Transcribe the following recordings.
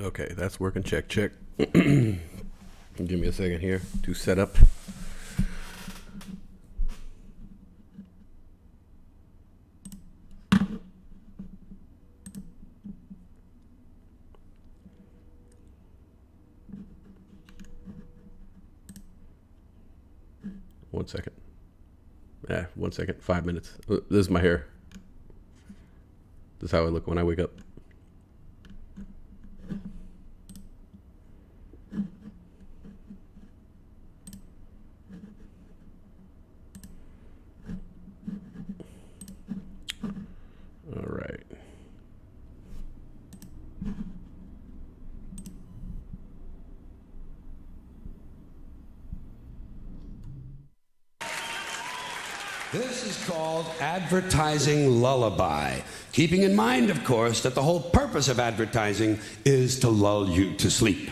Okay, that's working. Check. Give me a second here to set up. One second. 1 second. 5 minutes. This is my hair. This is how I look when I wake up. All right. This is called advertising lullaby. Keeping in mind, of course, that the whole purpose of advertising is to lull you to sleep.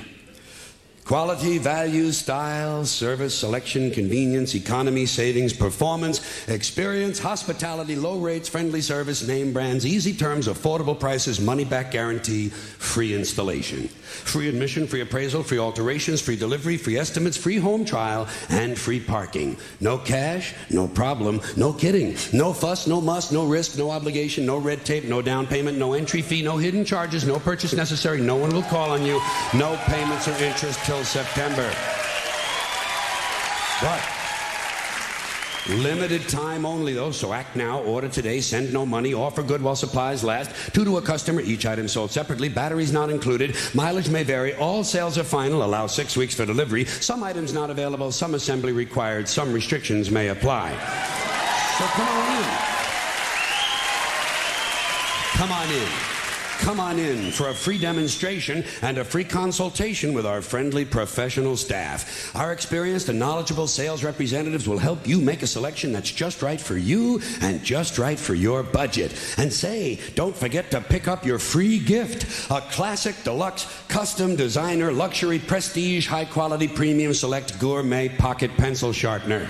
Quality, value, style, service, selection, convenience, economy, savings, performance, experience, hospitality, low rates, friendly service, name brands, easy terms, affordable prices, money-back guarantee, free installation. Free admission, free appraisal, free alterations, free delivery, free estimates, free home trial, and free parking. No cash, no problem, no kidding. No fuss, no muss, no risk, no obligation, no red tape, no down payment, no entry fee, no hidden charges, no purchase necessary, no one will call on you, no payments or interest till September. But limited time only, though, so act now, order today, send no money, offer good while supplies last, 2 to a customer, each item sold separately, batteries not included, mileage may vary, all sales are final, allow 6 weeks for delivery, some items not available, some assembly required, some restrictions may apply. So come on in. Come on in for a free demonstration and a free consultation with our friendly professional staff. Our experienced and knowledgeable sales representatives will help you make a selection that's just right for you and just right for your budget. And say, don't forget to pick up your free gift, a classic, deluxe, custom, designer, luxury, prestige, high-quality, premium, select, gourmet pocket pencil sharpener.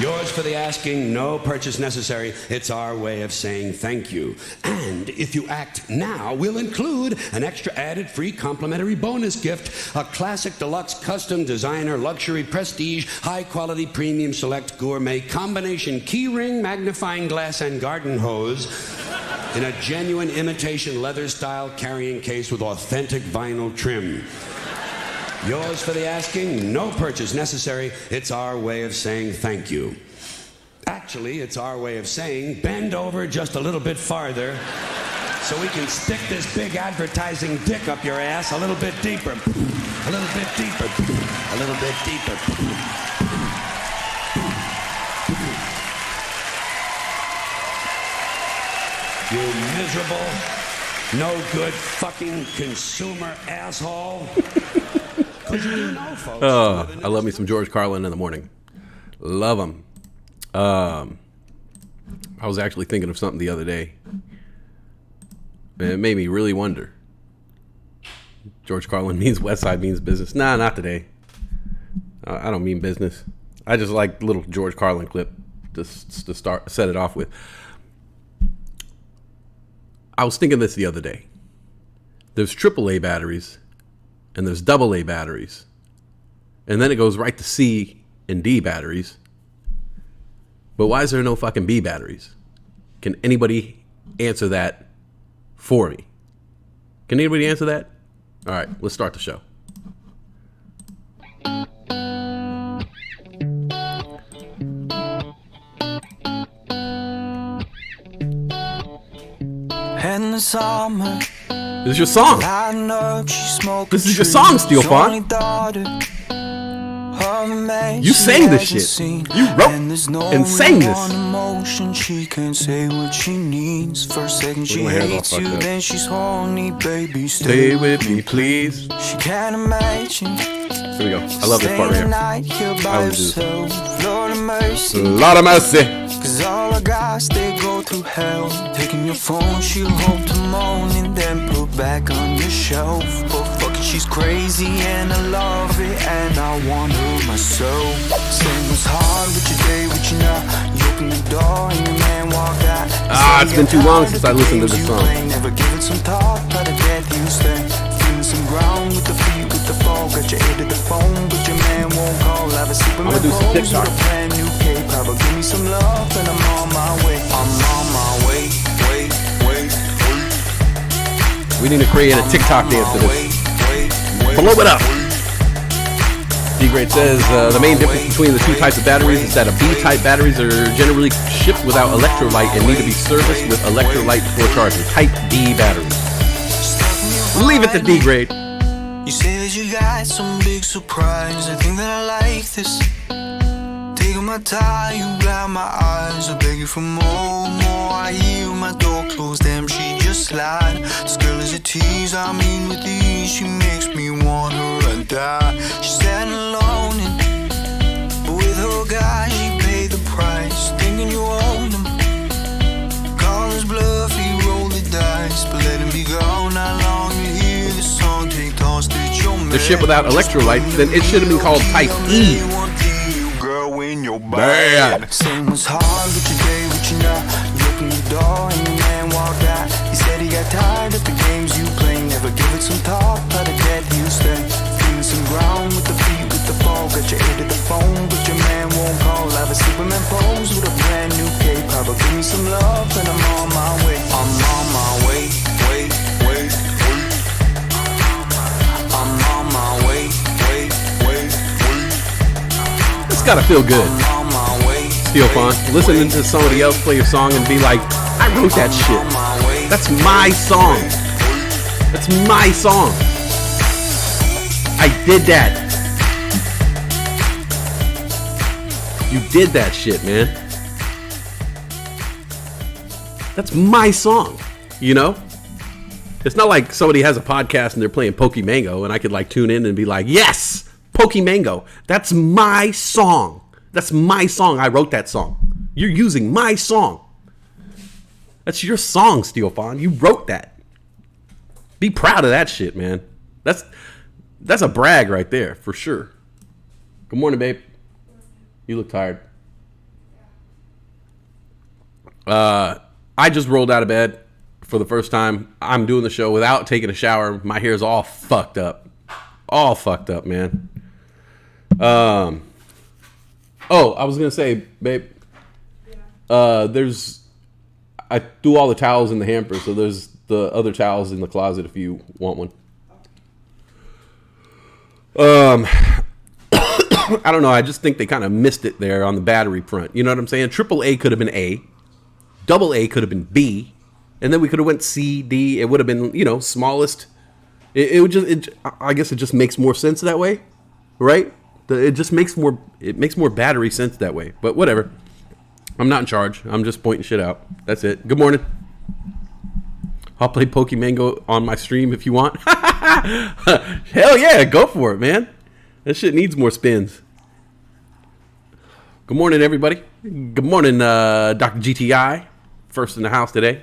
Yours for the asking, no purchase necessary. It's our way of saying thank you. And if you act now, we'll include an extra added free complimentary bonus gift, a classic, deluxe, custom, designer, luxury, prestige, high-quality, premium, select, gourmet, combination key ring, magnifying glass, and garden hose in a genuine imitation leather-style carrying case with authentic vinyl trim. Yours for the asking, no purchase necessary. It's our way of saying thank you. Actually, it's our way of saying bend over just a little bit farther so we can stick this big advertising dick up your ass a little bit deeper. A little bit deeper. A little bit deeper. You miserable, no good fucking consumer asshole. Oh, I love me some George Carlin in the morning. Love him. I was actually thinking of something the other day. And it made me really wonder. George Carlin means West Side means business. Nah, not today. I don't mean business. I just like little George Carlin clip to set it off with. I was thinking this the other day. There's AAA batteries. And there's AA batteries. And then it goes right to C and D batteries. But why is there no fucking B batteries? Can anybody answer that for me? Can anybody answer that? All right, let's start the show. In the summer, this is your song. This is your song, Steel Font. You sang this shit. You wrote and sang this. She can say what she needs. For a second she hates you, then she's horny. Baby, stay with me, please. She can't imagine. Here we go. I love this part right here. I would do this. Lord of mercy. Lord of mercy. Cause all the guys, they go through hell. Taking your phone, she'll hope to moan and then put back on your shelf. But fuck it, she's crazy and I love it and I want her myself. Same was hard with your day, with your night. You open the door and your man walked out. It's been too long since I listened to this song. Never give it some thought, but I get you stay. ground with the feet, with the fall. Got your ear to the phone, but your man won't call. Have a Superman do some pose TikTok. with a brand new cape. Papa, give me some love, and I'm on my way. I'm on my way, wait. We need to create a TikTok dance to this. Blow it up. D-Grade says the main difference between the two types of batteries is that a B-type batteries are generally shipped without electrolyte and need to be serviced with electrolyte before charging. Type B batteries. Leave it to D-Grade. You say that you got some big surprise. I think that I like this. Taking my time, you blind my eyes. I beg you for more. I hear my door closed, damn, she just lied. This girl is a tease, I mean with ease. She makes me want her and die. She's standing alone, but with her guy, she paid the price. Thinking you own him. Call his bluff, he rolled the dice. But let him be gone, how long you hear the song. Take toss, did your man. The ship without electrolyte, then it should have been called Type E. Bad. Same was hard with your day, with your nut. You opened the door and your man walked out. He said he got tired of the games you play. Never give it some thought, but I bet you stay. Feeling some ground with the feet, with the fall. Got your ear to the phone, but your man won't call. Have a Superman pose with a brand new cape. Papa, give me some love and I'm on my way. I'm on my way, wait. I'm on my way, wait. It's gotta feel good. Steel Fon, listening to somebody else play your song and be like, I wrote that shit. That's my song. That's my song. I did that. You did that shit, man. That's my song, you know? It's not like somebody has a podcast and they're playing Pokemango and I could like tune in and be like, yes, Pokemango. That's my song. That's my song. I wrote that song. You're using my song. That's your song, Steel Fon. You wrote that. Be proud of that shit, man. That's a brag right there, for sure. Good morning, babe. You look tired. I just rolled out of bed for the first time. I'm doing the show without taking a shower. My hair's all fucked up. All fucked up, man. Oh, I was gonna say, babe. I threw all the towels in the hamper, so there's the other towels in the closet if you want one. I don't know. I just think they kind of missed it there on the battery front. You know what I'm saying? Triple A could have been A, double A could have been B, and then we could have went C, D. It would have been, you know, smallest. I guess it just makes more sense that way, right? It makes more battery sense that way. But whatever. I'm not in charge. I'm just pointing shit out. That's it. Good morning. I'll play Pokemango on my stream if you want. Hell yeah, go for it, man. That shit needs more spins. Good morning, everybody. Good morning, Dr. GTI. First in the house today.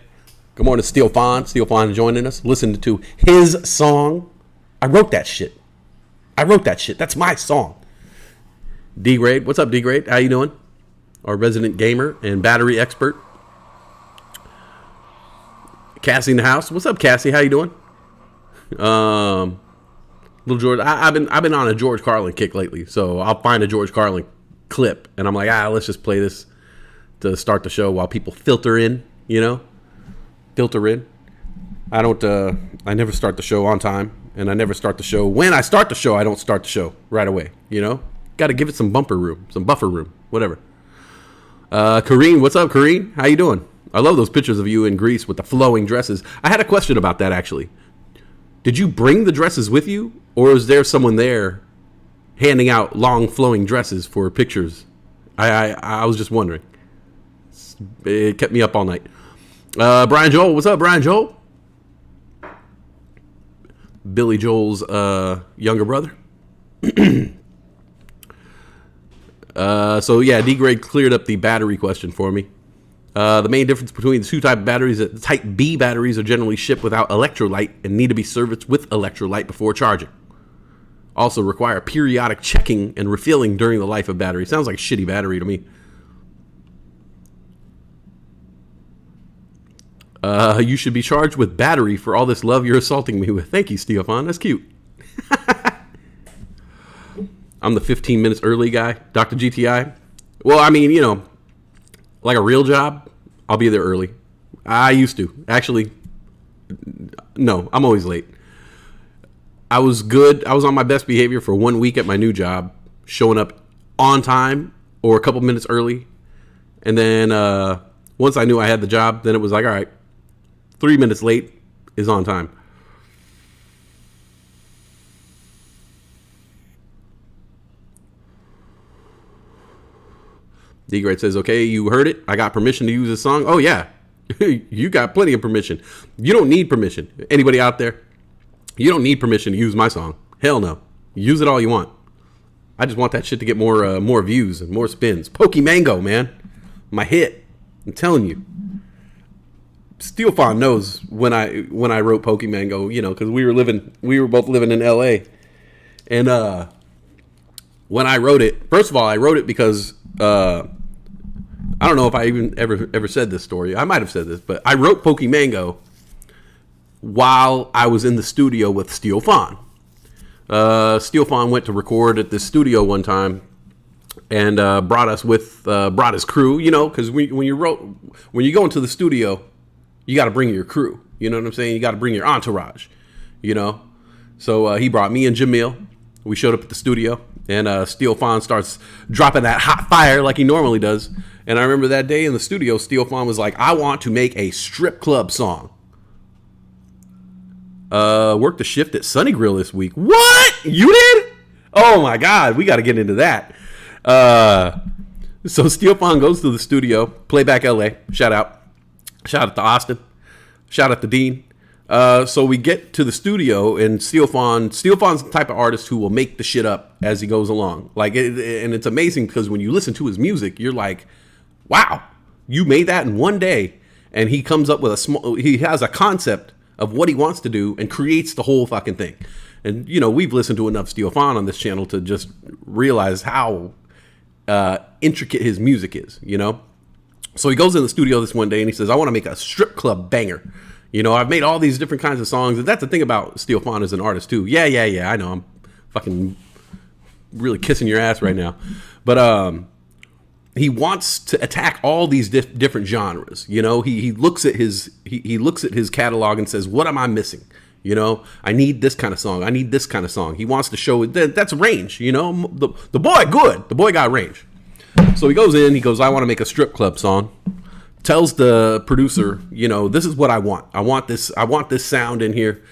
Good morning, Steel Fon. Steel Fon joining us. Listening to his song. I wrote that shit. That's my song. D-Grade. What's up, D-Grade? How you doing? Our resident gamer and battery expert. Cassie in the house. What's up, Cassie? How you doing? Little George. I've been on a George Carlin kick lately, so I'll find a George Carlin clip and I'm like, let's just play this to start the show while people filter in, you know? Filter in. I never start the show on time, and I never start the show. When I start the show, I don't start the show right away, you know? Got to give it some buffer room, whatever. Kareen, what's up, Kareen? How you doing? I love those pictures of you in Greece with the flowing dresses. I had a question about that, actually. Did you bring the dresses with you, or is there someone there handing out long flowing dresses for pictures? I was just wondering. It kept me up all night. Brian Joel, what's up, Brian Joel? Billy Joel's younger brother. So yeah, D-Grade cleared up the battery question for me. The main difference between the two type of batteries is that type B batteries are generally shipped without electrolyte and need to be serviced with electrolyte before charging. Also require periodic checking and refilling during the life of battery. Sounds like a shitty battery to me. You should be charged with battery for all this love you're assaulting me with. Thank you, Stefan. That's cute. I'm the 15 minutes early guy, Dr. GTI. Well, I mean, like a real job, I'll be there early. I used to. Actually, no, I'm always late. I was good. I was on my best behavior for 1 week at my new job, showing up on time or a couple minutes early. And then once I knew I had the job, then it was like, all right, 3 minutes late is on time. D-Grade says, okay, you heard it. I got permission to use this song. Oh, yeah. You got plenty of permission. You don't need permission. Anybody out there? You don't need permission to use my song. Hell no. Use it all you want. I just want that shit to get more views and more spins. Pokemango, man. My hit. I'm telling you. Steel Fawn knows when I wrote Pokemango, because we were both living in LA. And when I wrote it, first of all, I wrote it because I don't know if I even ever said this story. I might have said this, but I wrote Pokemango while I was in the studio with Steel Fawn. Steel Fawn went to record at this studio one time and brought his crew, because when you go into the studio, you got to bring your crew. You know what I'm saying? You got to bring your entourage, So he brought me and Jamil. We showed up at the studio, and Steel Fawn starts dropping that hot fire like he normally does. And I remember that day in the studio, Steel Fawn was like, I want to make a strip club song. Worked a shift at Sunny Grill this week. What? You did? Oh my God, we got to get into that. So Steel Fawn goes to the studio, Playback LA. Shout out to Austin. Shout out to Dean. So we get to the studio, and Steel Fawn's the type of artist who will make the shit up as he goes along. And it's amazing because when you listen to his music, you're like, wow, you made that in one day. And he comes up with he has a concept of what he wants to do and creates the whole fucking thing. And, we've listened to enough Steel Fawn on this channel to just realize how intricate his music is, So he goes in the studio this one day and he says, I want to make a strip club banger. I've made all these different kinds of songs. And that's the thing about Steel Fawn as an artist, too. Yeah. I know. I'm fucking really kissing your ass right now. But he wants to attack all these different genres. He looks at his catalog and says, what am I missing? I need this kind of song. I need this kind of song. He wants to show that's range. The boy, good. The boy got range. So he goes in. He goes, I want to make a strip club song. Tells the producer, this is what I want. I want this sound in here.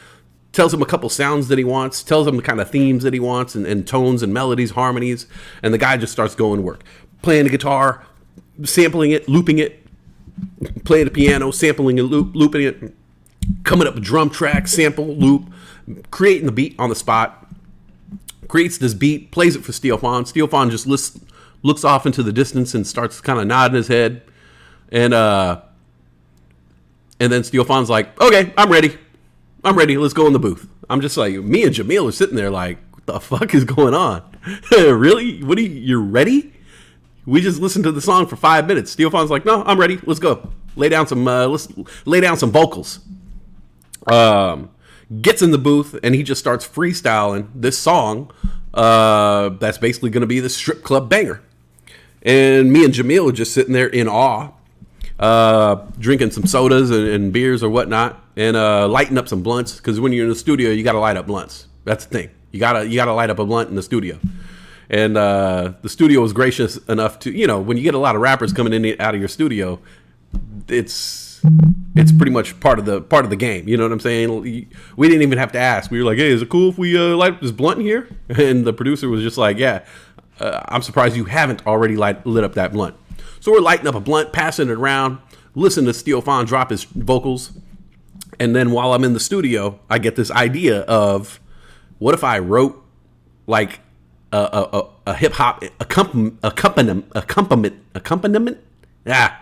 Tells him a couple sounds that he wants. Tells him the kind of themes that he wants and tones and melodies, harmonies. And the guy just starts going to work. Playing the guitar, sampling it, looping it. Playing the piano, sampling and looping it. Coming up with drum track, sample, loop. Creating the beat on the spot. Creates this beat, plays it for Steel Fawn. Steel Fawn just looks off into the distance and starts kind of nodding his head. And then Steel Fawn's like, okay, I'm ready. Let's go in the booth. I'm just like, me and Jamil are sitting there like, what the fuck is going on? Really? You're ready? We just listened to the song for 5 minutes. Steel Fawn's like, no, I'm ready. Let's go. Let's lay down some vocals. Gets in the booth and he just starts freestyling this song. That's basically going to be the strip club banger. And me and Jamil are just sitting there in awe. Drinking some sodas and beers or whatnot, and lighting up some blunts, because when you're in the studio, you got to light up blunts. That's the thing. You gotta light up a blunt in the studio. And the studio was gracious enough to, when you get a lot of rappers coming in and out of your studio, it's pretty much part of the game. You know what I'm saying? We didn't even have to ask. We were like, hey, is it cool if we light up this blunt in here? And the producer was just like, yeah, I'm surprised you haven't already lit up that blunt. So we're lighting up a blunt, passing it around, listening to Steel Fawn drop his vocals. And then while I'm in the studio, I get this idea of, what if I wrote like a hip hop accompaniment? Yeah.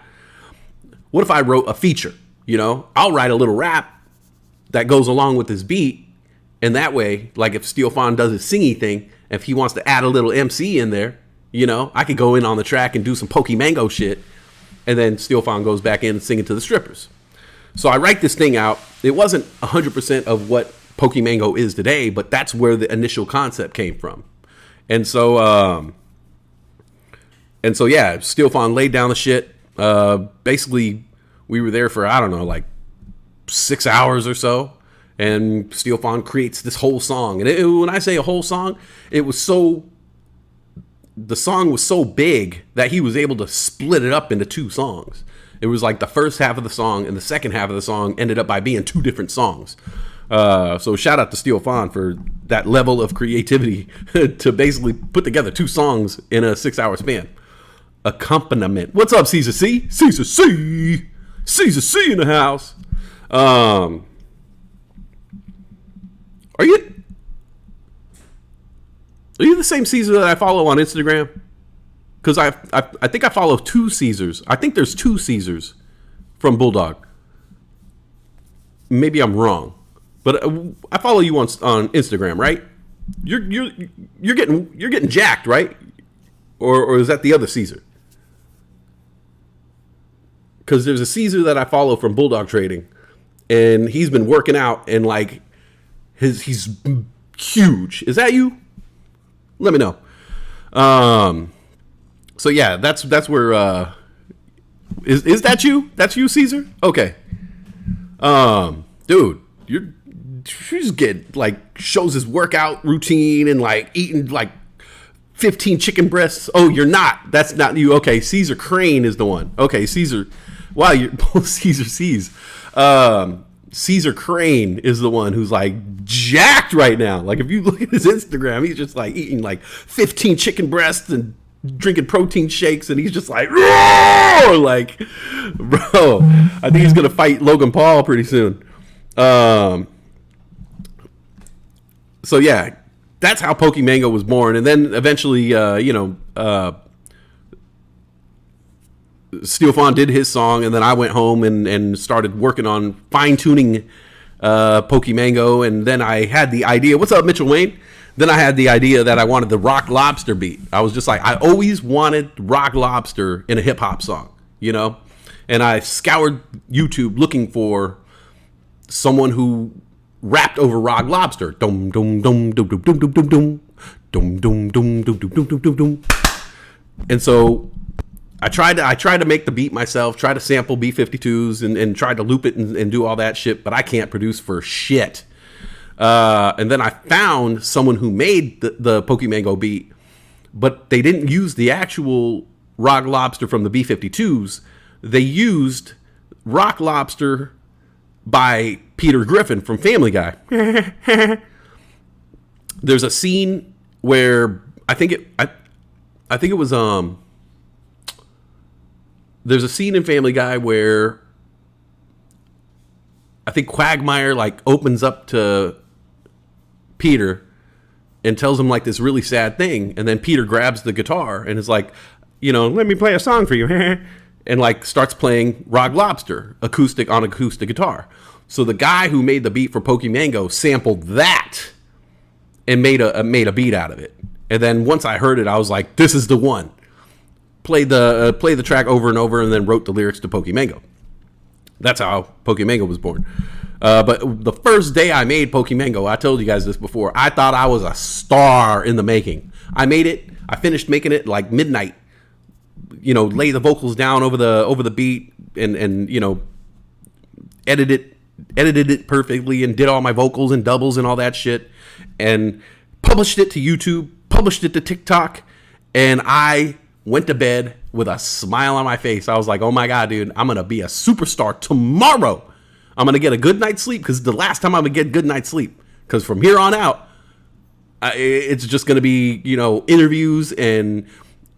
What if I wrote a feature? I'll write a little rap that goes along with this beat. And that way, like if Steel Fawn does his singy thing, if he wants to add a little MC in there, I could go in on the track and do some Pokemango shit, and then Steel Fawn goes back in and singing to the strippers. So I write this thing out. It wasn't 100% of what Pokemango is today, but that's where the initial concept came from. And so yeah, Steel Fawn laid down the shit. Basically, we were there for, I don't know, like 6 hours or so. And Steel Fawn creates this whole song. And when I say a whole song, the song was so big that he was able to split it up into 2 songs. It was like the first half of the song and the second half of the song ended up by being 2 different songs. So shout out to Steel Fawn for that level of creativity to basically put together 2 songs in a 6-hour span. Accompaniment. What's up, Caesar C? Caesar C! Caesar C in the house. Are you the same Caesar that I follow on Instagram? Because I think I follow 2 Caesars. I think there's 2 Caesars from Bulldog. Maybe I'm wrong, but I follow you on Instagram, right? You're getting jacked, right? Or is that the other Caesar? Because there's a Caesar that I follow from Bulldog Trading, and he's been working out and like he's huge. Is that you? Let me know. So yeah, that's where is that you? That's you, Caesar? Okay. Dude, you just get like shows his workout routine and like eating like 15 chicken breasts. Oh, you're not. That's not you. Okay, Caesar Crane is the one. Okay, Caesar. Wow, you're Caesar C's. Caesar Crane is the one who's like jacked right now. Like if you look at his Instagram, he's just like eating like 15 chicken breasts and drinking protein shakes, and he's just like, roar! Like, bro, I think he's gonna fight Logan Paul pretty soon. So yeah, that's how Pokemango was born, and then eventually, Steel Fawn did his song, and then I went home and started working on fine-tuning Pokemango, and then I had the idea. What's up, Mitchell Wayne? Then I had the idea that I wanted the Rock Lobster beat. I was just like, I always wanted Rock Lobster in a hip-hop song, you know? And I scoured YouTube looking for someone who rapped over Rock Lobster. Dum dum dum dum dum dum dum dum dum dum dum dum dum dum dum dum dum. And so I tried to make the beat myself, try to sample B-52s and tried to loop it and do all that shit, but I can't produce for shit. And then I found someone who made the Pokemango beat, but they didn't use the actual Rock Lobster from the B-52s. They used Rock Lobster by Peter Griffin from Family Guy. There's a scene where I think it was there's a scene in Family Guy where I think Quagmire like opens up to Peter and tells him like this really sad thing, and then Peter grabs the guitar and is like, you know, let me play a song for you, and like starts playing Rock Lobster acoustic on acoustic guitar. So the guy who made the beat for Pokemango sampled that and made a beat out of it. And then once I heard it, I was like, this is the one. Played the track over and over, and then wrote the lyrics to Pokemango. That's how Pokemango was born. But the first day I made Pokemango, I told you guys this before, I thought I was a star in the making. I made it. I finished making it like midnight. You know, lay the vocals down over the beat and you know, edited it perfectly and did all my vocals and doubles and all that shit, and published it to YouTube, published it to TikTok, and I went to bed with a smile on my face. I was like, oh my God, dude, I'm going to be a superstar tomorrow. I'm going to get a good night's sleep, because the last time I'm going to get good night's sleep. Because from here on out, it's just going to be, you know, interviews and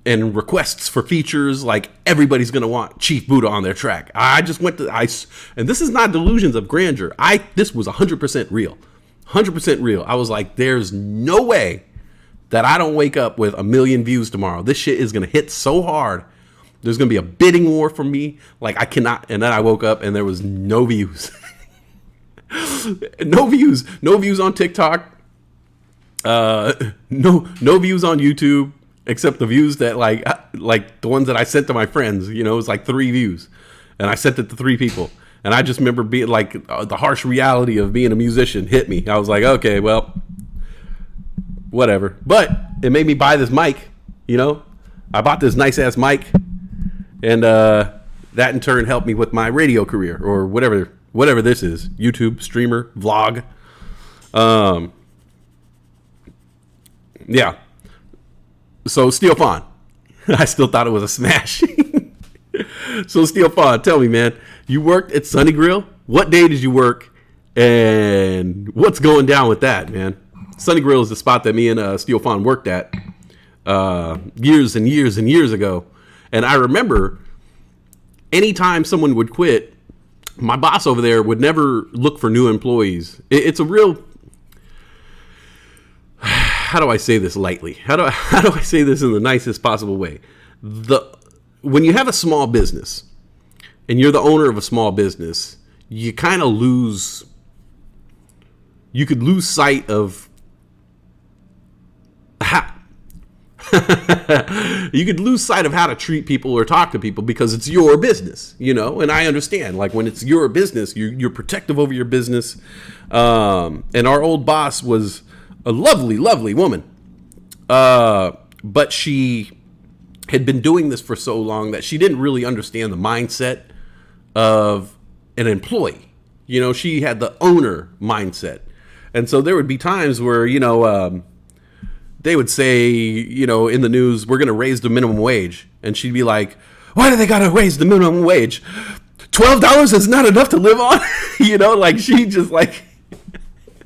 requests for features. Like everybody's going to want Chief Buddha on their track. I just went to, and this is not delusions of grandeur. This was 100% real. 100% real. I was like, there's no way that I don't wake up with 1 million views tomorrow. This shit is going to hit so hard. There's going to be a bidding war for me. Like I cannot. And then I woke up and there was no views. No views on TikTok. No views on YouTube, except the views that like the ones that I sent to my friends. You know, it was like 3 views, and I sent it to 3 people. And I just remember being like, the harsh reality of being a musician hit me. I was like, okay, well, whatever. But it made me buy this mic, you know. I bought this nice ass mic, and that in turn helped me with my radio career, or whatever this is, YouTube streamer, vlog. Yeah. So Steel Fawn, I still thought it was a smash. So Steel Fawn, tell me, man, you worked at Sunny Grill. What day did you work, and what's going down with that, man? Sunny Grill is the spot that me and Steel Fawn worked at years and years and years ago. And I remember anytime someone would quit, my boss over there would never look for new employees. It's a real, how do I say this lightly? How do I say this in the nicest possible way? When you have a small business and you're the owner of a small business, you kind of you could lose sight of how you could lose sight of how to treat people or talk to people, because it's your business, you know. And I understand, like, when it's your business, you're protective over your business. And our old boss was a lovely, lovely woman, but she had been doing this for so long that she didn't really understand the mindset of an employee. You know, she had the owner mindset. And so there would be times where, you know, they would say, you know, in the news, we're going to raise the minimum wage. And she'd be like, why do they got to raise the minimum wage? $12 is not enough to live on. You know, like, she just like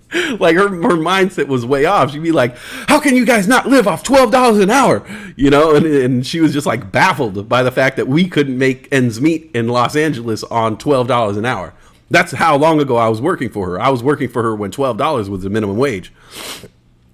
her mindset was way off. She'd be like, how can you guys not live off $12 an hour? You know, and she was just like baffled by the fact that we couldn't make ends meet in Los Angeles on $12 an hour. That's how long ago I was working for her. I was working for her when $12 was the minimum wage.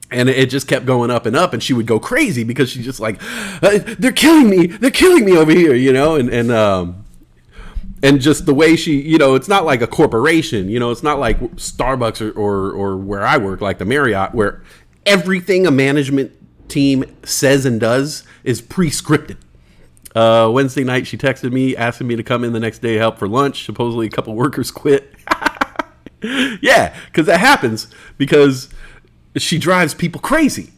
And it just kept going up and up, and she would go crazy because she's just like, they're killing me over here, you know, and just the way she, you know, it's not like a corporation, you know, it's not like Starbucks or where I work, like the Marriott, where everything a management team says and does is pre-scripted. Wednesday night, she texted me, asking me to come in the next day, help for lunch. Supposedly a couple workers quit. Yeah, because that happens, because she drives people crazy.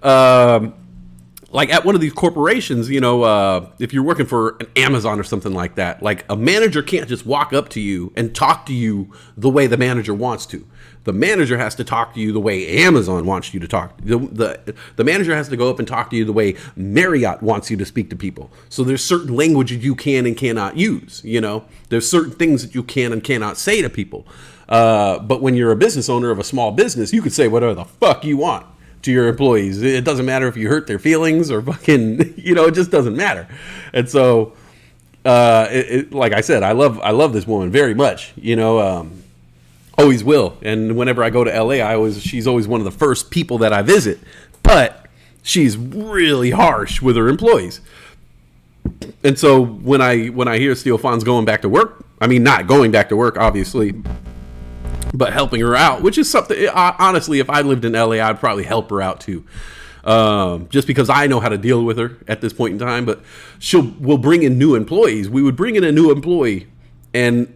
Like at one of these corporations, you know, if you're working for an Amazon or something like that, like a manager can't just walk up to you and talk to you the way the manager wants to. The manager has to talk to you the way Amazon wants you to talk. The manager has to go up and talk to you the way Marriott wants you to speak to people. So there's certain languages you can and cannot use, you know. There's certain things that you can and cannot say to people. But when you're a business owner of a small business, you could say whatever the fuck you want to your employees. It doesn't matter if you hurt their feelings or fucking, you know, it just doesn't matter. And so, like I said, I love this woman very much, you know, always will. And whenever I go to LA, she's always one of the first people that I visit, but she's really harsh with her employees. And so when I hear Steel Fawn's going back to work, I mean, not going back to work, obviously, but helping her out, which is something, honestly, if I lived in LA, I'd probably help her out too. Just because I know how to deal with her at this point in time. But we'll bring in new employees. We would bring in a new employee, and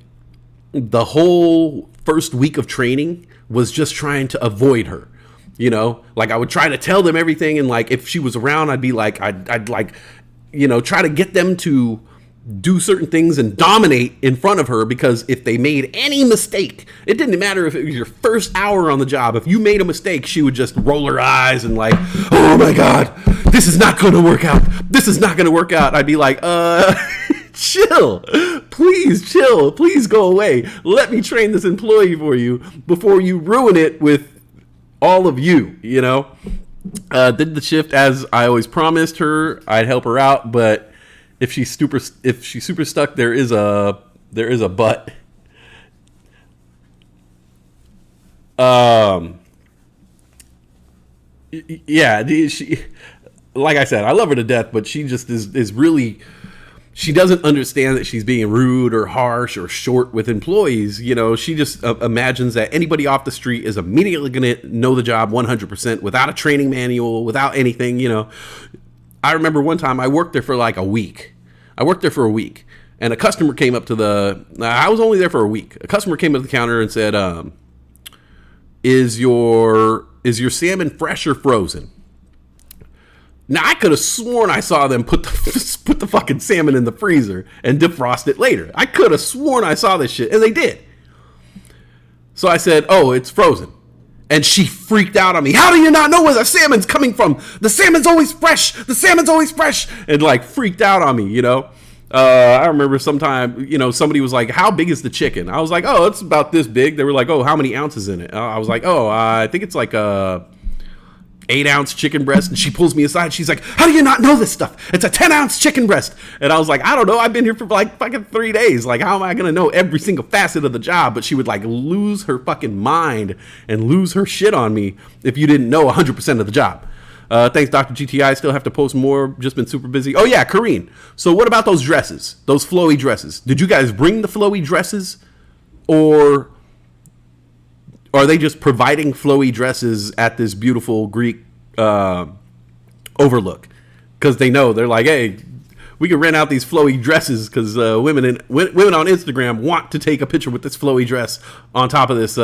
the whole first week of training was just trying to avoid her. You know, like I would try to tell them everything, and like if she was around, I'd be like, I'd like, you know, try to get them to do certain things and dominate in front of her, because if they made any mistake, it didn't matter if it was your first hour on the job. If you made a mistake, she would just roll her eyes and like, oh my God, this is not going to work out. This is not going to work out. I'd be like, chill, please go away. Let me train this employee for you before you ruin it with all of you, you know. Did the shift as I always promised her. I'd help her out, but if she's super stuck, there is a but. Yeah, she, like I said, I love her to death, but she just is really, she doesn't understand that she's being rude or harsh or short with employees. You know, she just imagines that anybody off the street is immediately going to know the job 100% without a training manual, without anything, you know. I remember one time I worked there for like a week. And a customer came up to I was only there for a week. A customer came to the counter and said, is your salmon fresh or frozen? Now, I could have sworn I saw them put the fucking salmon in the freezer and defrost it later. I could have sworn I saw this shit, and they did. So I said, oh, it's frozen. And she freaked out on me. How do you not know where the salmon's coming from? The salmon's always fresh. The salmon's always fresh. And like freaked out on me, you know. I remember sometime, you know, somebody was like, how big is the chicken? I was like, oh, it's about this big. They were like, oh, how many ounces in it? I was like, oh, I think it's like 8-ounce chicken breast. And she pulls me aside. She's like, how do you not know this stuff? It's a 10-ounce chicken breast. And I was like, I don't know. I've been here for like fucking 3 days. Like, how am I going to know every single facet of the job? But she would like lose her fucking mind and lose her shit on me if you didn't know 100% of the job. Thanks, Dr. GTI. Still have to post more. Just been super busy. Oh, yeah, Kareen. So what about those dresses? Those flowy dresses? Did you guys bring the flowy dresses? Or are they just providing flowy dresses at this beautiful Greek overlook? Because they know, they're like, hey, we can rent out these flowy dresses because women on Instagram want to take a picture with this flowy dress on top of this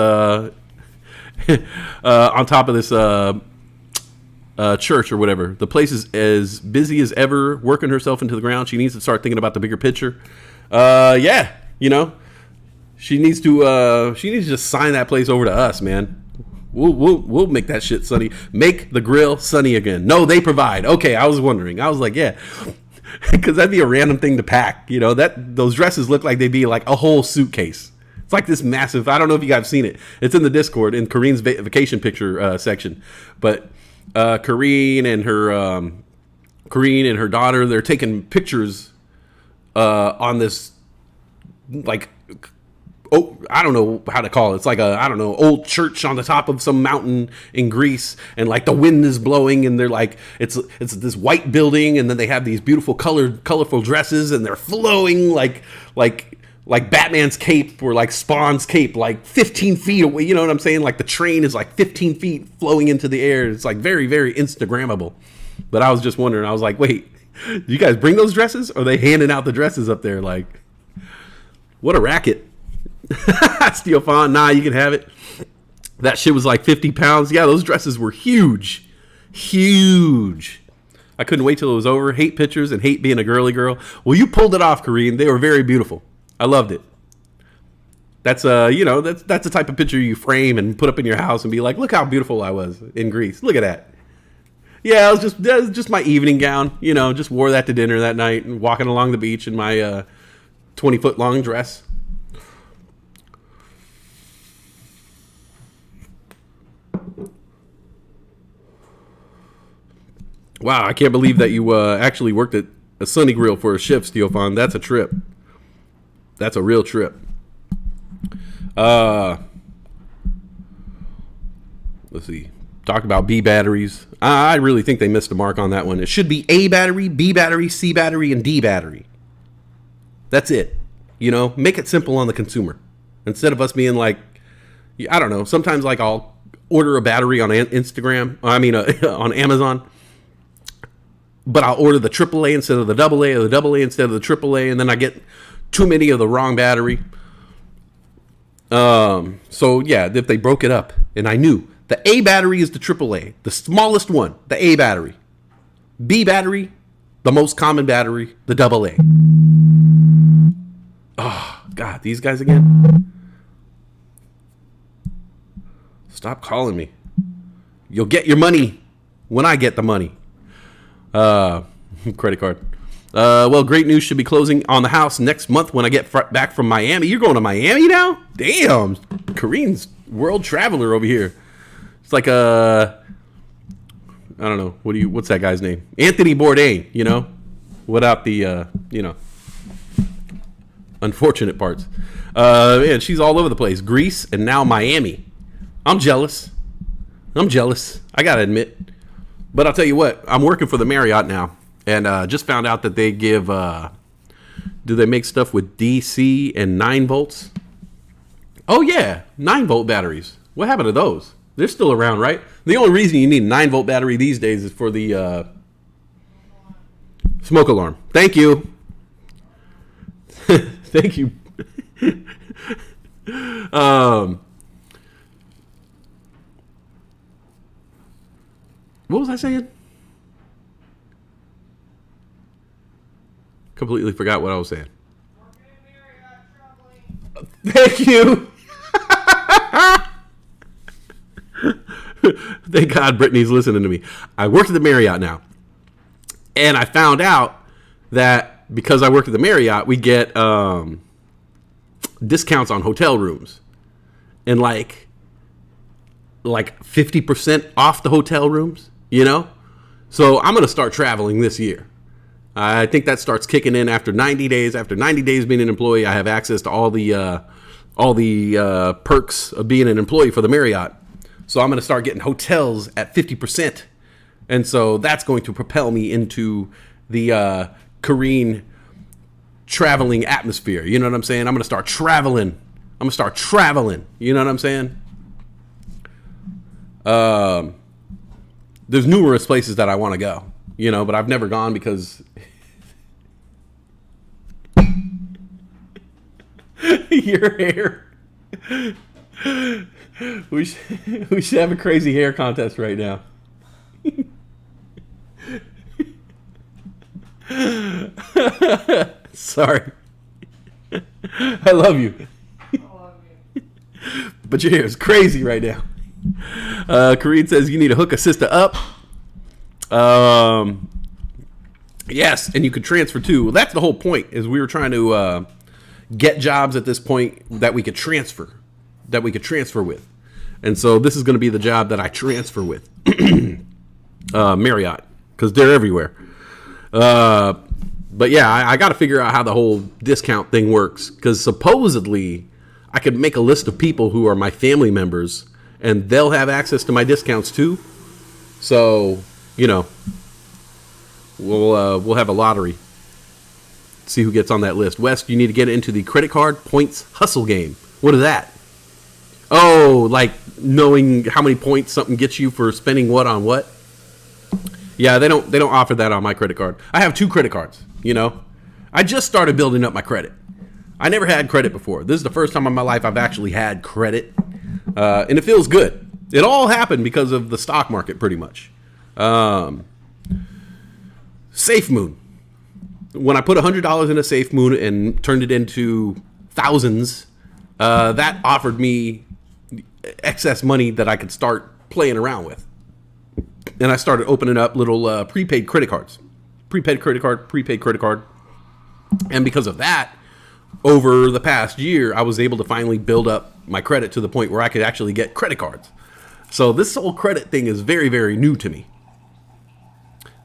church or whatever. The place is as busy as ever, working herself into the ground. She needs to start thinking about the bigger picture. Yeah, you know. She needs to just sign that place over to us, man. We'll make that shit sunny. Make the grill sunny again. No, they provide. Okay, I was wondering. I was like, yeah, because that'd be a random thing to pack. You know, those dresses look like they'd be like a whole suitcase. It's like this massive. I don't know if you guys have seen it. It's in the Discord in Kareen's vacation picture section. But Kareen and her daughter, they're taking pictures on this like. Oh, I don't know how to call it. It's like old church on the top of some mountain in Greece, and like the wind is blowing, and they're like, it's this white building, and then they have these beautiful colorful dresses, and they're flowing like Batman's cape or like Spawn's cape, like 15 feet away. You know what I'm saying? Like the train is like 15 feet flowing into the air. It's like very, very Instagrammable. But I was just wondering, I was like, wait, do you guys bring those dresses? Or are they handing out the dresses up there? Like, what a racket. Steel Fawn, nah, you can have it. That shit was like 50 pounds. Yeah, those dresses were huge. Huge. I couldn't wait till it was over. Hate pictures and hate being a girly girl. Well, you pulled it off, Kareem. They were very beautiful. I loved it. That's that's the type of picture you frame and put up in your house and be like, look how beautiful I was in Greece. Look at that. Yeah, that was just my evening gown. You know, just wore that to dinner that night and walking along the beach in my 20-foot long dress. Wow, I can't believe that you actually worked at a Sunny Grill for a shift, Steelfon. That's a trip. That's a real trip. Let's see. Talked about B batteries. I really think they missed the mark on that one. It should be A battery, B battery, C battery, and D battery. That's it. You know, make it simple on the consumer. Instead of us being like, I don't know, sometimes like I'll order a battery on Instagram. On Amazon. But I'll order the AAA instead of the AA, or the AA instead of the AAA, and then I get too many of the wrong battery. So yeah, if they broke it up, and I knew the A battery is the AAA, the smallest one, the A battery. B battery, the most common battery, the AA. Oh God, these guys again. Stop calling me. You'll get your money when I get the money. Credit card. Well, great news, should be closing on the house next month when I get back from Miami. You're going to Miami now? Damn. Kareen's world traveler over here. It's like I don't know. What's that guy's name? Anthony Bourdain, you know? Without the, unfortunate parts. Man, she's all over the place. Greece and now Miami. I'm jealous. I gotta admit. But I'll tell you what, I'm working for the Marriott now, and just found out that they give, do they make stuff with DC and 9 volts? Oh yeah, 9-volt batteries. What happened to those? They're still around, right? The only reason you need a 9-volt battery these days is for the smoke alarm. Thank you. Thank you. What was I saying? Completely forgot what I was saying. Thank you. Thank God Brittany's listening to me. I worked at the Marriott now. And I found out that because I worked at the Marriott, we get discounts on hotel rooms. And like 50% off the hotel rooms, you know? So I'm going to start traveling this year. I think that starts kicking in after 90 days. After 90 days being an employee, I have access to all the perks of being an employee for the Marriott. So I'm going to start getting hotels at 50%. And so that's going to propel me into the Korean traveling atmosphere. You know what I'm saying? I'm going to start traveling. You know what I'm saying? There's numerous places that I want to go, you know, but I've never gone because your hair. We should have a crazy hair contest right now. Sorry. I love you. But your hair is crazy right now. Kareem says you need to hook a sister up. Yes, and you could transfer too. Well, that's the whole point, is we were trying to get jobs at this point that we could transfer with. And so this is going to be the job that I transfer with. Marriott, because they're everywhere. But yeah, I got to figure out how the whole discount thing works, because supposedly I could make a list of people who are my family members and they'll have access to my discounts too. So, you know, we'll have a lottery. See who gets on that list. Wes, you need to get into the credit card points hustle game. What is that? Oh, like knowing how many points something gets you for spending what on what? Yeah, they don't offer that on my credit card. I have 2 credit cards, you know. I just started building up my credit. I never had credit before. This is the first time in my life I've actually had credit. And it feels good. It all happened because of the stock market, pretty much. Safe Moon. When I put $100 in a Safe Moon and turned it into thousands, that offered me excess money that I could start playing around with. And I started opening up little prepaid credit cards. Prepaid credit card. And because of that, over the past year, I was able to finally build up my credit to the point where I could actually get credit cards. So this whole credit thing is very, very new to me.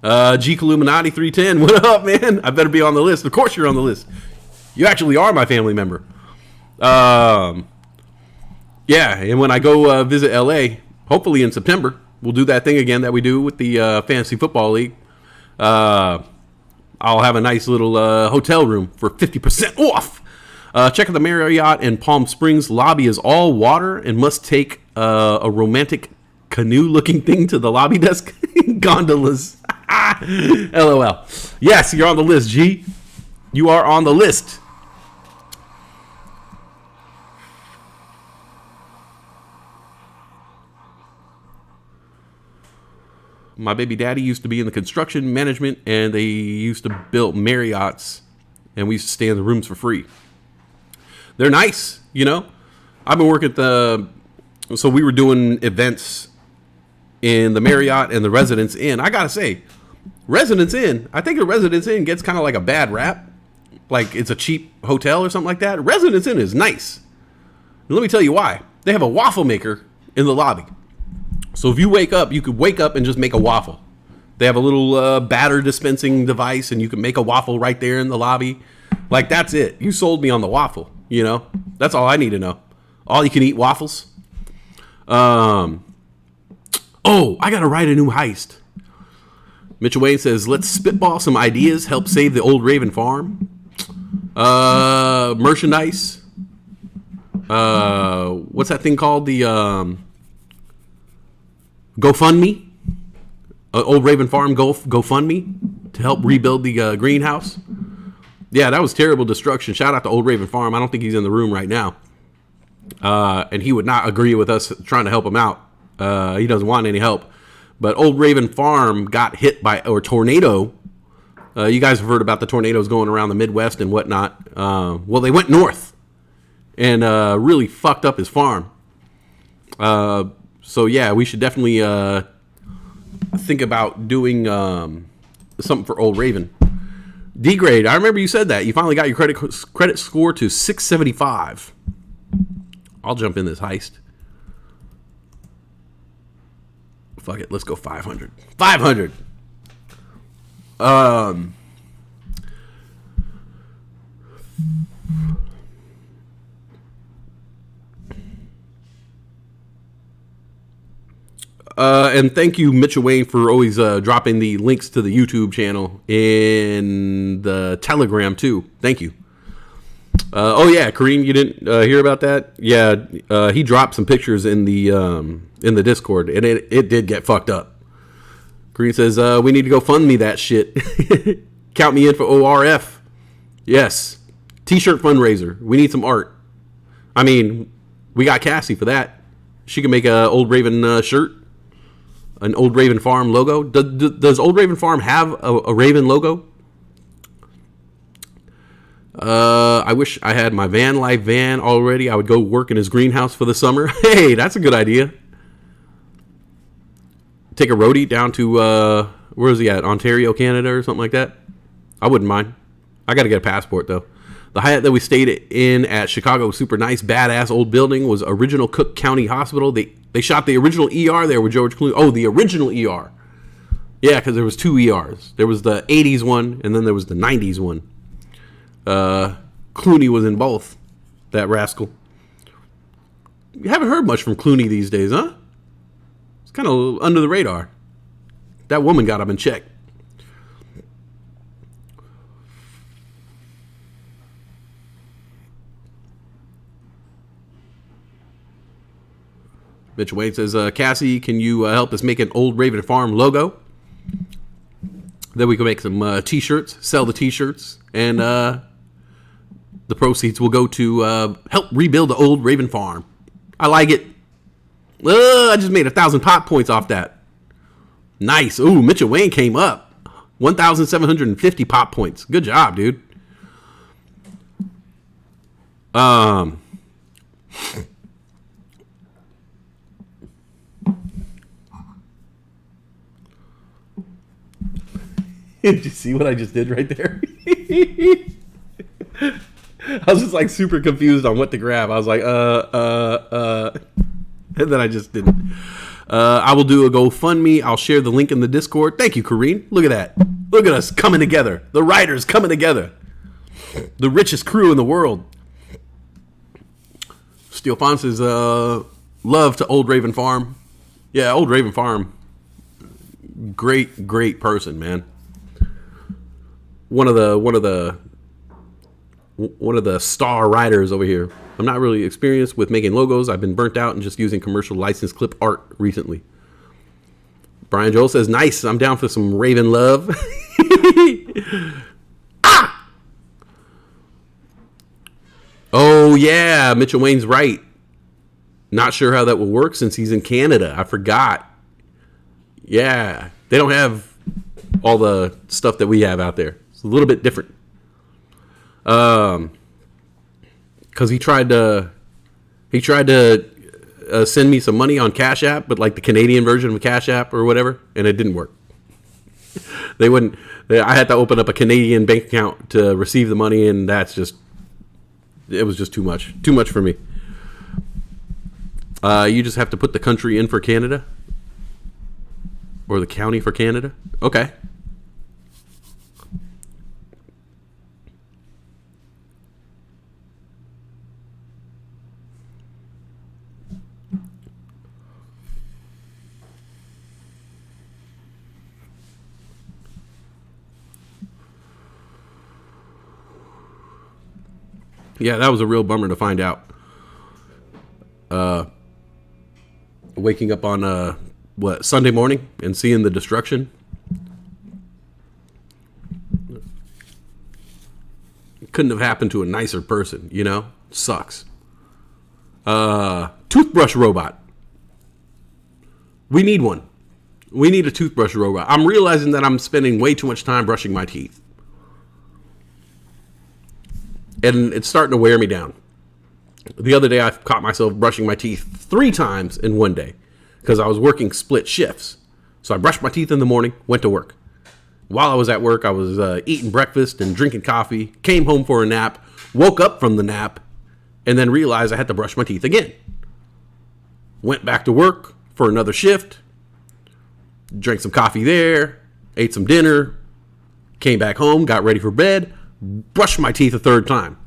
G Illuminati 310, what up, man? I better be on the list. Of course you're on the list. You actually are my family member. Yeah, and when I go visit LA, hopefully in September, we'll do that thing again that we do with the Fantasy Football League. I'll have a nice little hotel room for 50% off. Check out the Marriott in Palm Springs. Lobby is all water and must take a romantic canoe-looking thing to the lobby desk. Gondolas. LOL. Yes, you're on the list, G. You are on the list. My baby daddy used to be in the construction management, and they used to build Marriotts, and we used to stay in the rooms for free. They're nice, you know. I've been working so we were doing events in the Marriott and the Residence Inn. I gotta say, Residence Inn, I think the Residence Inn gets kind of like a bad rap. Like it's a cheap hotel or something like that. Residence Inn is nice. And let me tell you why. They have a waffle maker in the lobby. So if you wake up, you could wake up and just make a waffle. They have a little batter dispensing device, and you can make a waffle right there in the lobby. Like, that's it. You sold me on the waffle, you know? That's all I need to know. All you can eat waffles. Oh, I got to write a new heist. Mitchell Wayne says, let's spitball some ideas, help save the old Raven farm. Merchandise. What's that thing called? The GoFundMe. Old Raven Farm GoFundMe to help rebuild the greenhouse. Yeah, that was terrible destruction. Shout out to Old Raven Farm. I don't think he's in the room right now. And he would not agree with us trying to help him out. He doesn't want any help. But Old Raven Farm got hit by a tornado. You guys have heard about the tornadoes going around the Midwest and whatnot. Well, they went north and really fucked up his farm. So, yeah, we should definitely think about doing something for Old Raven. D-grade, I remember you said that. You finally got your credit score to 675. I'll jump in this heist. Fuck it, let's go 500. 500! And thank you, Mitchell Wayne, for always dropping the links to the YouTube channel in the Telegram too. Thank you. Oh yeah, Kareem, you didn't hear about that? Yeah, he dropped some pictures in the Discord, and it did get fucked up. Kareem says we need to go fund me that shit. Count me in for ORF. Yes, T-shirt fundraiser. We need some art. I mean, we got Cassie for that. She can make a Old Raven shirt. An Old Raven Farm logo. Does Old Raven Farm have a Raven logo? I wish I had my van life van already. I would go work in his greenhouse for the summer. Hey, that's a good idea. Take a roadie down to, where is he at? Ontario, Canada or something like that? I wouldn't mind. I got to get a passport though. The Hyatt that we stayed in at Chicago, super nice, badass old building, was original Cook County Hospital. They shot the original ER there with George Clooney. Oh, the original ER. Yeah, because there was two ERs. There was the 80s one, and then there was the 90s one. Clooney was in both. That rascal. You haven't heard much from Clooney these days, huh? It's kind of under the radar. That woman got him in check. Mitch Wade says, Cassie, can you help us make an Old Raven Farm logo? Then we can make some T-shirts, sell the T-shirts, and the proceeds will go to help rebuild the Old Raven Farm. I like it. I just made 1,000 pop points off that. Nice. Ooh, Mitchell Wayne came up. 1,750 pop points. Good job, dude. Did you see what I just did right there? I was just like super confused on what to grab. I was like, and then I just didn't. I will do a GoFundMe. I'll share the link in the Discord. Thank you, Kareen. Look at that. Look at us coming together. The writers coming together. The richest crew in the world. Steel Font says, love to Old Raven Farm. Yeah, Old Raven Farm. Great person, man. One of the star writers over here. I'm not really experienced with making logos. I've been burnt out and just using commercial licensed clip art recently. Brian Joel says, nice. I'm down for some Raven love. Ah! Oh, yeah. Mitchell Wayne's right. Not sure how that will work since he's in Canada. I forgot. Yeah. They don't have all the stuff that we have out there. It's a little bit different. Because he tried to send me some money on Cash App, but like the Canadian version of Cash App or whatever, and it didn't work. They wouldn't. I had to open up a Canadian bank account to receive the money, and it was just too much for me. You just have to put the country in for Canada, or the county for Canada. Okay. Yeah, that was a real bummer to find out. Waking up on Sunday morning and seeing the destruction. couldn't have happened to a nicer person, Sucks. Toothbrush robot. We need one. We need a toothbrush robot. I'm realizing that I'm spending way too much time brushing my teeth. And it's starting to wear me down. The other day, I caught myself brushing my teeth 3 times in one day because I was working split shifts. So I brushed my teeth in the morning, went to work. While I was at work, I was eating breakfast and drinking coffee, came home for a nap, woke up from the nap, and then realized I had to brush my teeth again. Went back to work for another shift, drank some coffee there, ate some dinner, came back home, got ready for bed, brushed my teeth a 3rd time.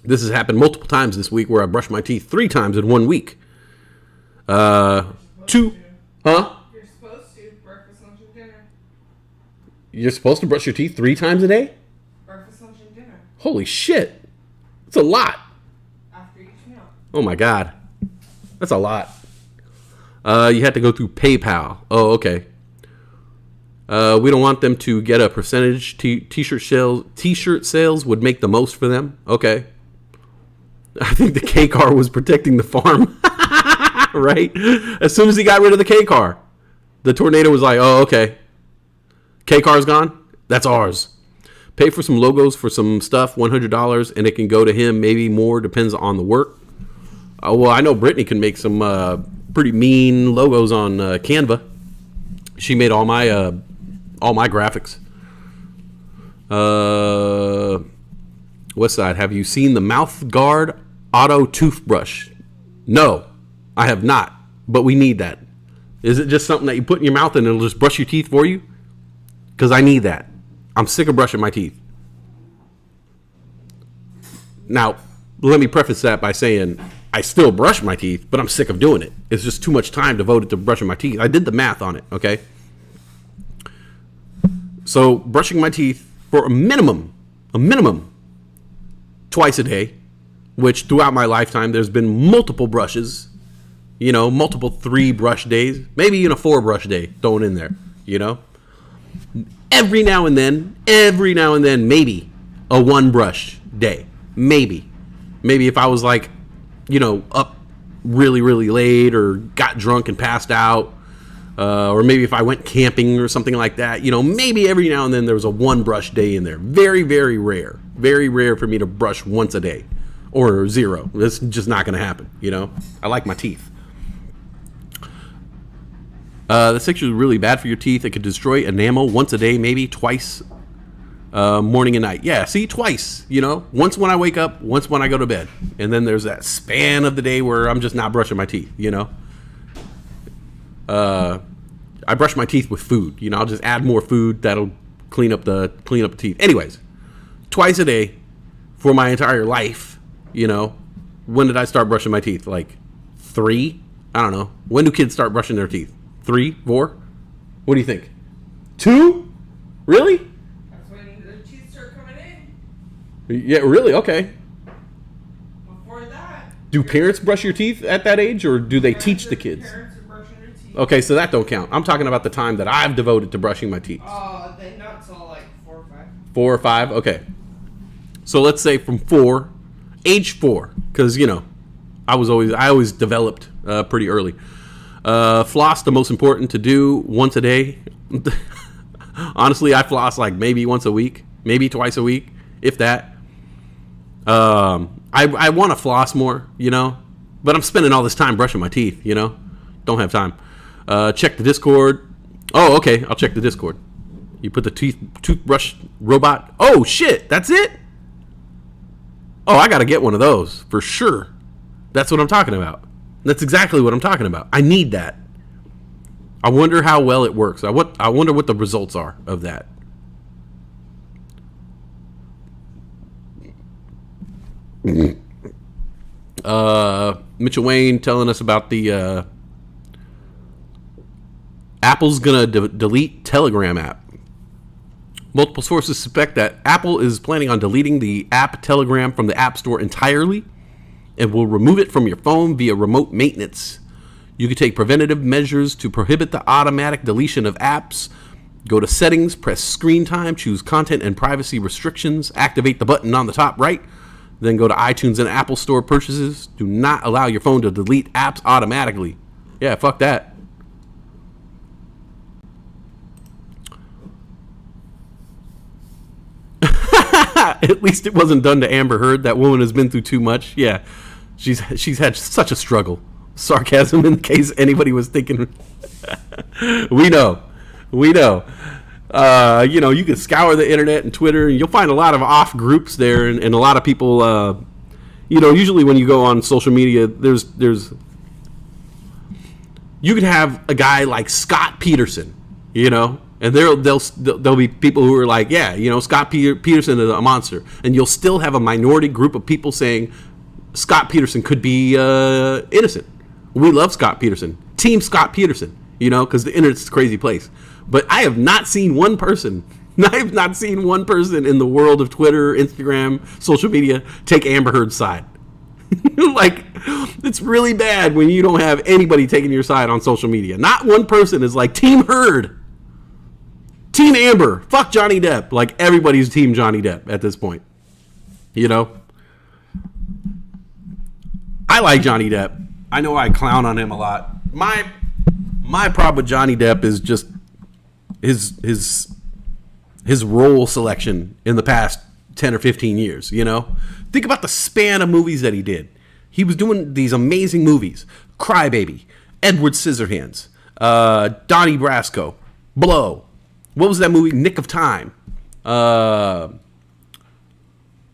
This has happened multiple times this week where I brushed my teeth 3 times in 1 week. 2, huh? You're supposed to. Breakfast, lunch, and dinner. You're supposed to brush your teeth 3 times a day? Breakfast, lunch, and dinner. Holy shit. That's a lot. After each meal. Oh my God. That's a lot. You had to go through PayPal. Oh, okay. We don't want them to get a percentage. T-shirt sales would make the most for them. Okay. I think the K car was protecting the farm. Right? As soon as he got rid of the K car, the tornado was like, oh, okay. K car's gone? That's ours. Pay for some logos for some stuff, $100, and it can go to him. Maybe more, depends on the work. Well, I know Brittany can make some pretty mean logos on Canva. She made all my graphics. What's that? Have you seen the Mouth Guard Auto Toothbrush? No, I have not, but we need that. Is it just something that you put in your mouth and it'll just brush your teeth for you? Because I need that. I'm sick of brushing my teeth. Now, let me preface that by saying I still brush my teeth, but I'm sick of doing it. It's just too much time devoted to brushing my teeth. I did the math on it, okay? So brushing my teeth for a minimum, twice a day, which throughout my lifetime, there's been multiple brushes, multiple 3 brush days, maybe even a 4 brush day thrown in there, Every now and then, maybe a 1 brush day, maybe if I was like, up really, really late or got drunk and passed out, or maybe if I went camping or something like that, maybe every now and then there was a 1 brush day in there. Very, very rare. Very rare for me to brush once a day or 0. That's just not going to happen, I like my teeth. This actually is really bad for your teeth. It could destroy enamel once a day, maybe twice, morning and night. Yeah, see, twice, once when I wake up, once when I go to bed. And then there's that span of the day where I'm just not brushing my teeth, I brush my teeth with food. I'll just add more food that'll clean up the teeth. Anyways, twice a day for my entire life. When did I start brushing my teeth? Like 3? I don't know. When do kids start brushing their teeth? 3, 4? What do you think? 2? Really? That's when the teeth start coming in. Yeah, really? Okay. Before that. Do parents brush your teeth at that age, or do they teach the kids? Parents are brushing their teeth. Okay, so that don't count. I'm talking about the time that I've devoted to brushing my teeth. They not till like 4 or 5. 4 or 5? Okay. So let's say from age 4, because, I always developed pretty early. Floss, the most important to do once a day. Honestly, I floss like maybe once a week, maybe twice a week, if that. I want to floss more, but I'm spending all this time brushing my teeth, Don't have time. Check the Discord. Oh, okay, I'll check the Discord. You put the toothbrush robot. Oh, shit, that's it? Oh, I got to get one of those, for sure. That's what I'm talking about. That's exactly what I'm talking about. I need that. I wonder how well it works. I wonder what the results are of that. Mitchell Wayne telling us about the Apple's gonna delete Telegram app. Multiple sources suspect that Apple is planning on deleting the app Telegram from the App Store entirely and will remove it from your phone via remote maintenance. You can take preventative measures to prohibit the automatic deletion of apps Go to settings, press screen time, choose content and privacy restrictions, activate the button on the top right, then go to iTunes and Apple Store purchases. Do not allow your phone to delete apps automatically. Yeah, fuck that. At least it wasn't done to Amber Heard. That woman has been through too much. Yeah, she's had such a struggle. Sarcasm in case anybody was thinking. We know. You can scour the internet and Twitter, and you'll find a lot of off groups there, and a lot of people. Usually when you go on social media, there's you can have a guy like Scott Peterson, and there'll be people who are like, yeah, Scott Peterson is a monster, and you'll still have a minority group of people saying Scott Peterson could be innocent. We love Scott Peterson, Team Scott Peterson, because the internet's a crazy place. But I have not seen one person. I have not seen one person in the world of Twitter, Instagram, social media take Amber Heard's side. Like, it's really bad when you don't have anybody taking your side on social media. Not one person is like, Team Heard, Team Amber, fuck Johnny Depp. Like, everybody's Team Johnny Depp at this point. I like Johnny Depp. I know I clown on him a lot. My problem with Johnny Depp is just his role selection in the past 10 or 15 years, Think about the span of movies that he did. He was doing these amazing movies. Crybaby, Edward Scissorhands, Donnie Brasco, Blow. What was that movie? Nick of Time.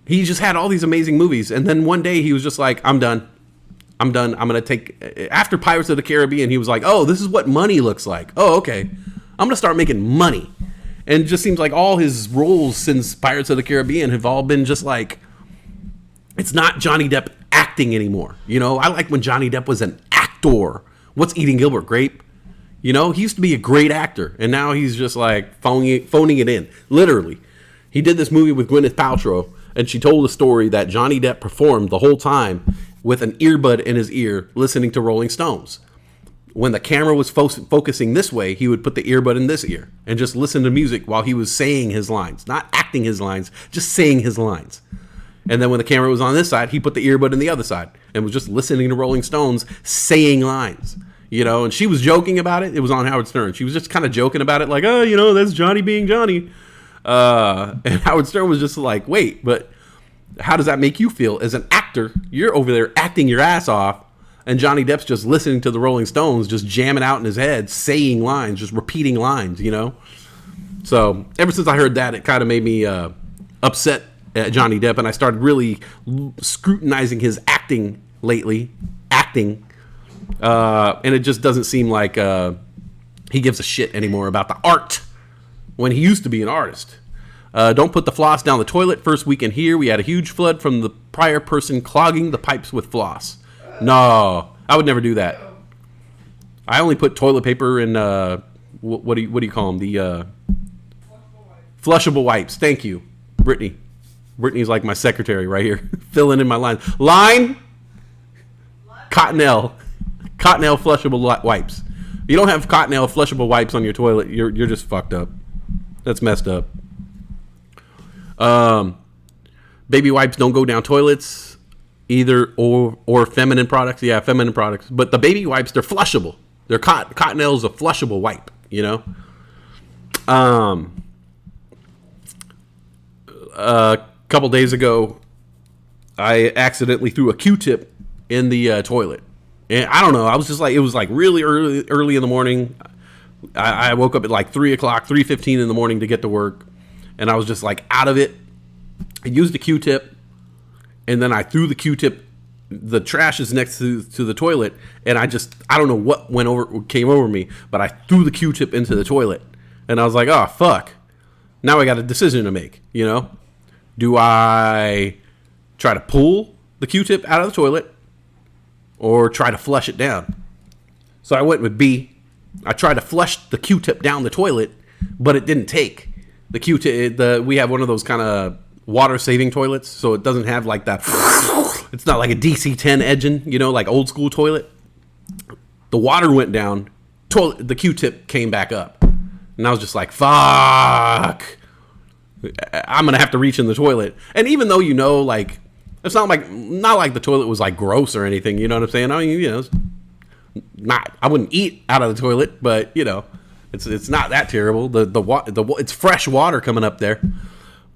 He just had all these amazing movies. And then one day he was just like, I'm done. I'm going to take... After Pirates of the Caribbean, he was like, oh, this is what money looks like. Oh, okay. I'm going to start making money. And it just seems like all his roles since Pirates of the Caribbean have all been just like... It's not Johnny Depp acting anymore. I like when Johnny Depp was an actor. What's Eating Gilbert Grape? He used to be a great actor. And now he's just like phoning it in. Literally. He did this movie with Gwyneth Paltrow. And she told a story that Johnny Depp performed the whole time with an earbud in his ear listening to Rolling Stones. When the camera was focusing this way, he would put the earbud in this ear and just listen to music while he was saying his lines. Not acting his lines, just saying his lines. And then when the camera was on this side, he put the earbud in the other side and was just listening to Rolling Stones saying lines. And she was joking about it. It was on Howard Stern. She was just kind of joking about it like, oh, that's Johnny being Johnny. And Howard Stern was just like, wait, but how does that make you feel as an actor? You're over there acting your ass off, and Johnny Depp's just listening to the Rolling Stones, just jamming out in his head, saying lines, just repeating lines, So ever since I heard that, it kind of made me upset at Johnny Depp, and I started really scrutinizing his acting lately. And it just doesn't seem like he gives a shit anymore about the art when he used to be an artist. Don't put the floss down the toilet. First weekend here, we had a huge flood from the prior person clogging the pipes with floss. No, I would never do that. I only put toilet paper in, what do you call them? The flushable wipes. Thank you, Brittany. Brittany's like my secretary right here, filling in my lines. Cottonelle flushable wipes. If you don't have Cottonelle flushable wipes on your toilet, you're just fucked up. That's messed up. Baby wipes don't go down toilets either, or feminine products. Yeah, feminine products. But the baby wipes, they're flushable. They're Cottonelle's a flushable wipe, A couple days ago, I accidentally threw a Q-tip in the toilet. And I don't know, I was just like, it was like really early in the morning. I woke up at like 3 o'clock, 3:15 in the morning to get to work. And I was just like out of it. I used the Q-tip, and then I threw the Q-tip. The trash is next to the toilet, and I don't know what came over me, but I threw the Q-tip into the toilet, and I was like, oh fuck, now I got a decision to make. Do I try to pull the Q-tip out of the toilet or try to flush it down? So I went with B. I tried to flush the Q-tip down the toilet, but it didn't take. The Q-tip, we have one of those kind of water-saving toilets, so it doesn't have like that. It's not like a DC-10 engine, like old school toilet. The water went down, the Q-tip came back up. And I was just like, fuck. I'm going to have to reach in the toilet. And even though, like, it's not like the toilet was like gross or anything. You know what I'm saying? I mean, it's I wouldn't eat out of the toilet, but it's not that terrible. It's fresh water coming up there,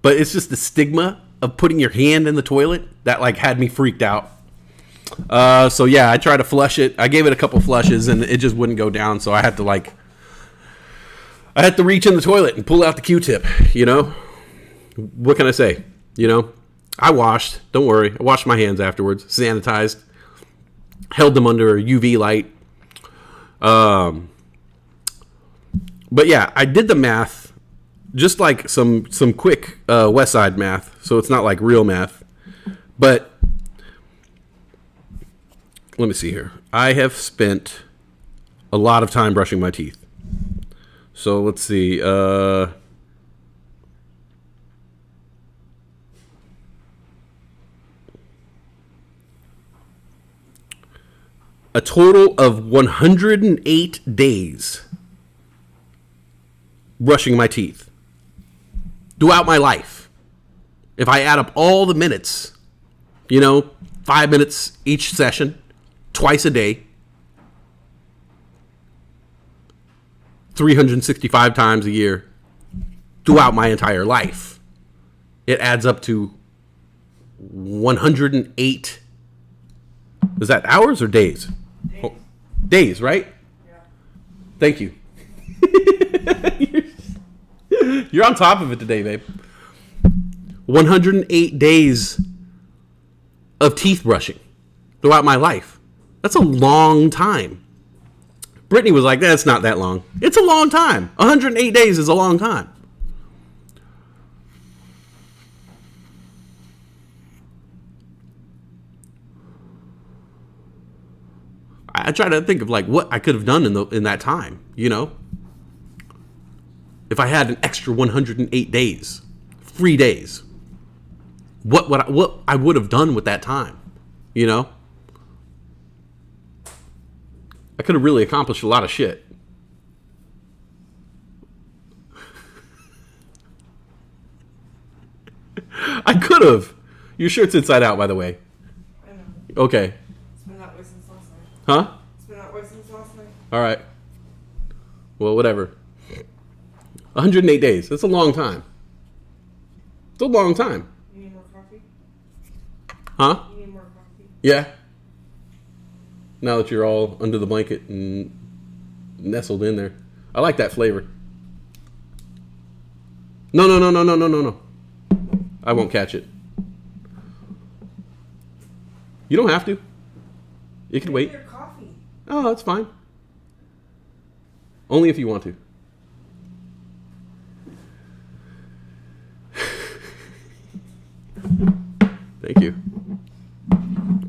but it's just the stigma of putting your hand in the toilet that like had me freaked out. So yeah, I tried to flush it. I gave it a couple flushes and it just wouldn't go down. So I had to reach in the toilet and pull out the Q-tip. What can I say? I washed. Don't worry. I washed my hands afterwards. Sanitized. Held them under a UV light. But yeah, I did the math. Just like some quick West Side math. So it's not like real math. But let me see here. I have spent a lot of time brushing my teeth. So let's see. A total of 108 days brushing my teeth throughout my life. If I add up all the minutes, 5 minutes each session, twice a day, 365 times a year, throughout my entire life, it adds up to 108. Is that hours or days? Days. Oh, days, right? Yeah. Thank you. You're on top of it today, babe. 108 days of teeth brushing throughout my life. That's a long time. Brittany was like, that's not that long. It's a long time. 108 days is a long time. I try to think of like what I could have done in that time, If I had an extra 108 days, free days, what I would have done with that time, I could have really accomplished a lot of shit. I could have. Your shirt's inside out, by the way. I know. Okay. It's been that way since last night. Huh? It's been that way since last night. All right. Well, whatever. 108 days. That's a long time. It's a long time. You need more coffee? Huh? You need more coffee? Yeah. Now that you're all under the blanket and nestled in there. I like that flavor. No. I won't catch it. You don't have to. You can wait. Your coffee. Oh, that's fine. Only if you want to. Thank you.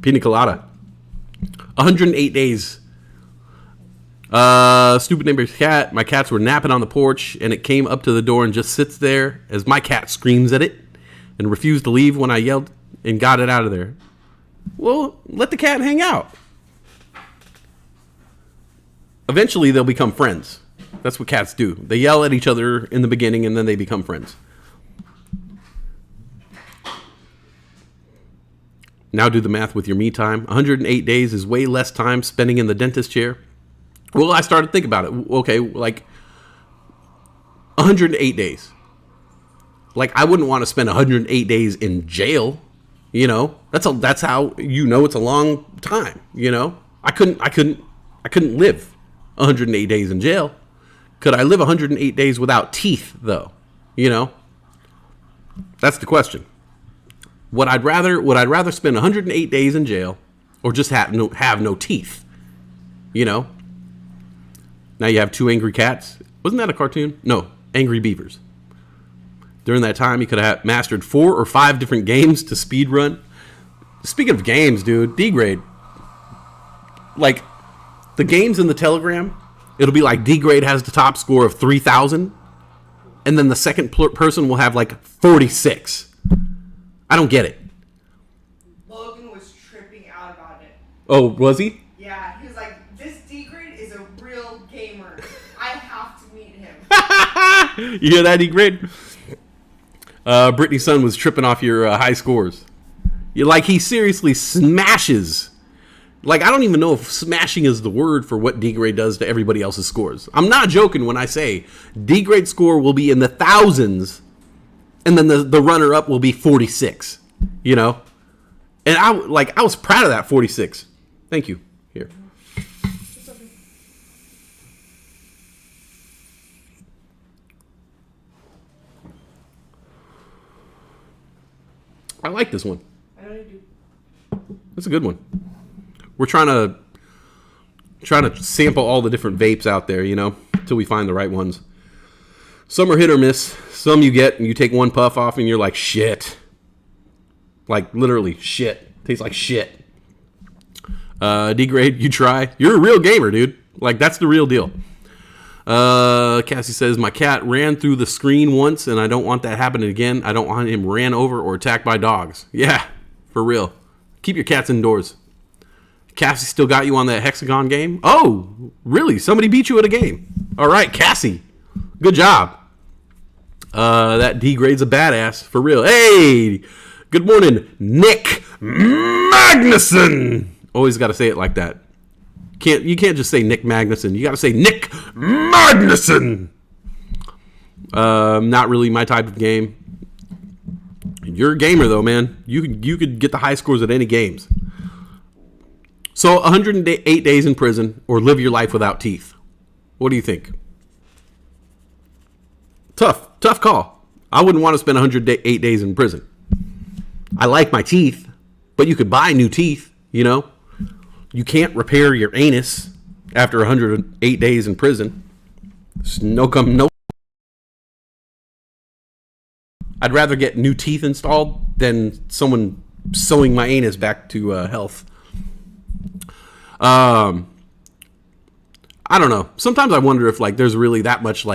Pina colada. 108 days. Stupid neighbor's cat. My cats were napping on the porch, and it came up to the door and just sits there as my cat screams at it and refused to leave when I yelled and got it out of there. Well, let the cat hang out. Eventually, they'll become friends. That's what cats do. They yell at each other in the beginning, and then they become friends. Now do the math with your me time. 108 days is way less time spending in the dentist chair. Well, I started to think about it. Okay, like 108 days. Like I wouldn't want to spend 108 days in jail. That's how it's a long time. I couldn't live 108 days in jail. Could I live 108 days without teeth though? That's the question. Would I rather spend 108 days in jail or just have no teeth? Now you have two angry cats. Wasn't that a cartoon? No, Angry Beavers. During that time, you could have mastered 4 or 5 different games to speed run. Speaking of games, dude, D-grade. Like, the games in the Telegram, it'll be like D-grade has the top score of 3,000, and then the second person will have like 46. I don't get it. Logan was tripping out about it. Oh, was he? Yeah, he was like, this D-grade is a real gamer. I have to meet him. You hear that, D-grade? Brittany's son was tripping off your high scores. He seriously smashes. Like, I don't even know if smashing is the word for what D-grade does to everybody else's scores. I'm not joking when I say D-grade score will be in the thousands, and then the runner-up will be 46, you know? And I was proud of that 46. Thank you. Here. I like this one. I know you do. That's a good one. We're trying to sample all the different vapes out there, you know, until we find the right ones. Some are hit or miss. Some you get and you take one puff off and you're like, shit. Like, literally, shit. Tastes like shit. D-grade, you try. You're a real gamer, dude. Like, that's the real deal. Cassie says, my cat ran through the screen once, and I don't want that happening again. I don't want him ran over or attacked by dogs. Yeah, for real. Keep your cats indoors. Cassie still got you on that hexagon game? Oh, really? Somebody beat you at a game. All right, Cassie. Good job. That D-grade's a badass, for real. Hey, good morning, Nick Magnuson. Always got to say it like that. You can't just say Nick Magnuson. You got to say Nick Magnuson. Not really my type of game. You're a gamer though, man. You could get the high scores at any games. So 108 days in prison or live your life without teeth. What do you think? Tough call. I wouldn't want to spend 108 days in prison. I like my teeth, but you could buy new teeth, you know? You can't repair your anus after 108 days in prison. No. I'd rather get new teeth installed than someone sewing my anus back to health. I don't know. Sometimes I wonder if there's really that much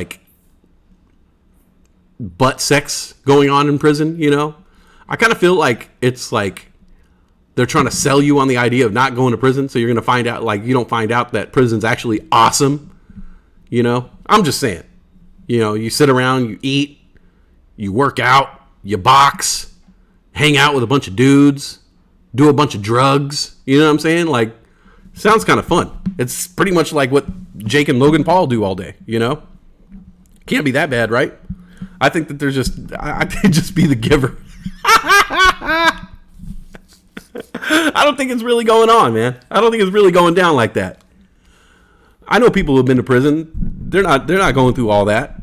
butt sex going on in prison, you know? I kind of feel like it's they're trying to sell you on the idea of not going to prison, so you're going to find out, you don't find out that prison's actually awesome, you know? I'm just saying. You know, you sit around, you eat, you work out, you box, hang out with a bunch of dudes, do a bunch of drugs, you know what I'm saying? Sounds kind of fun. It's pretty much like what Jake and Logan Paul do all day, you know? Can't be that bad, right? I think that I could just be the giver. I don't think it's really going on, man. I don't think it's really going down like that. I know people who have been to prison. They're not going through all that.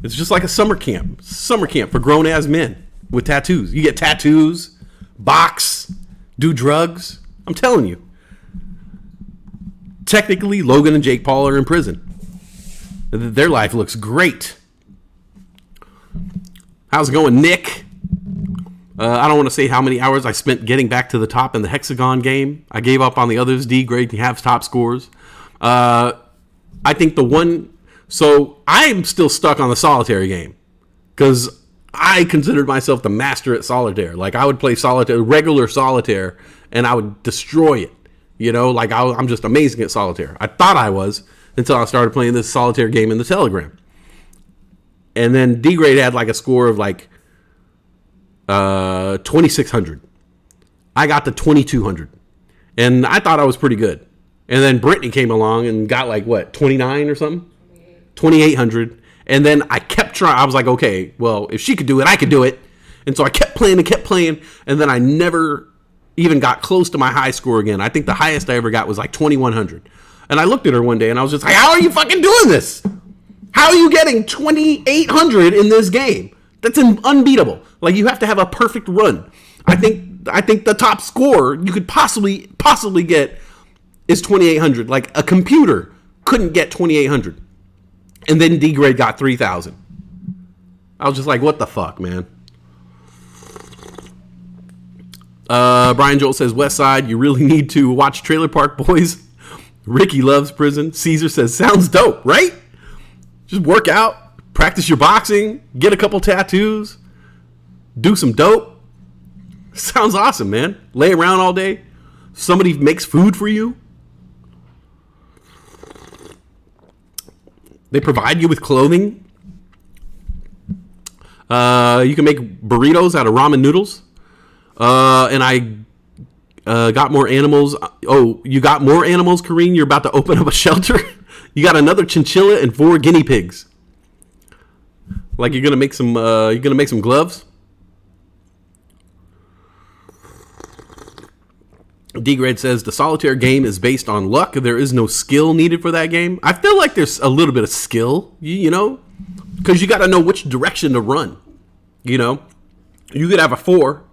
It's just like a summer camp for grown ass men with tattoos. You get tattoos, box, do drugs. I'm telling you. Technically, Logan and Jake Paul are in prison. Their life looks great. How's it going, Nick? I don't want to say how many hours I spent getting back to the top in the hexagon game. I gave up on the others. D-grade have top scores. I think so I'm still stuck on the solitaire game because I considered myself the master at solitaire. I would play solitaire, regular solitaire, and I would destroy it. You know, I'm just amazing at solitaire. I thought I was until I started playing this solitaire game in the Telegram. And then D-grade had a score of 2,600. I got to 2,200. And I thought I was pretty good. And then Brittany came along and got 29 or something? 2,800. And then I kept trying. I was like, okay, well, if she could do it, I could do it. And so I kept playing. And then I never even got close to my high score again. I think the highest I ever got was 2,100. And I looked at her one day and I was just like, how are you fucking doing this? How are you getting 2,800 in this game? That's unbeatable. You have to have a perfect run. I think the top score you could possibly get is 2,800. A computer couldn't get 2,800. And then D-grade got 3,000. I was just like, what the fuck, man? Brian Joel says, West Side, you really need to watch Trailer Park Boys. Ricky loves prison. Caesar says, sounds dope, right? Just work out, practice your boxing, get a couple tattoos, do some dope. Sounds awesome, man. Lay around all day. Somebody makes food for you. They provide you with clothing. You can make burritos out of ramen noodles. And I got more animals. Oh, you got more animals, Kareen? You're about to open up a shelter? You got another chinchilla and 4 guinea pigs. Like you're gonna make some gloves? D-Grade says the solitaire game is based on luck. There is no skill needed for that game. I feel like there's a little bit of skill, you know, because you got to know which direction to run. You know, you could have a 4,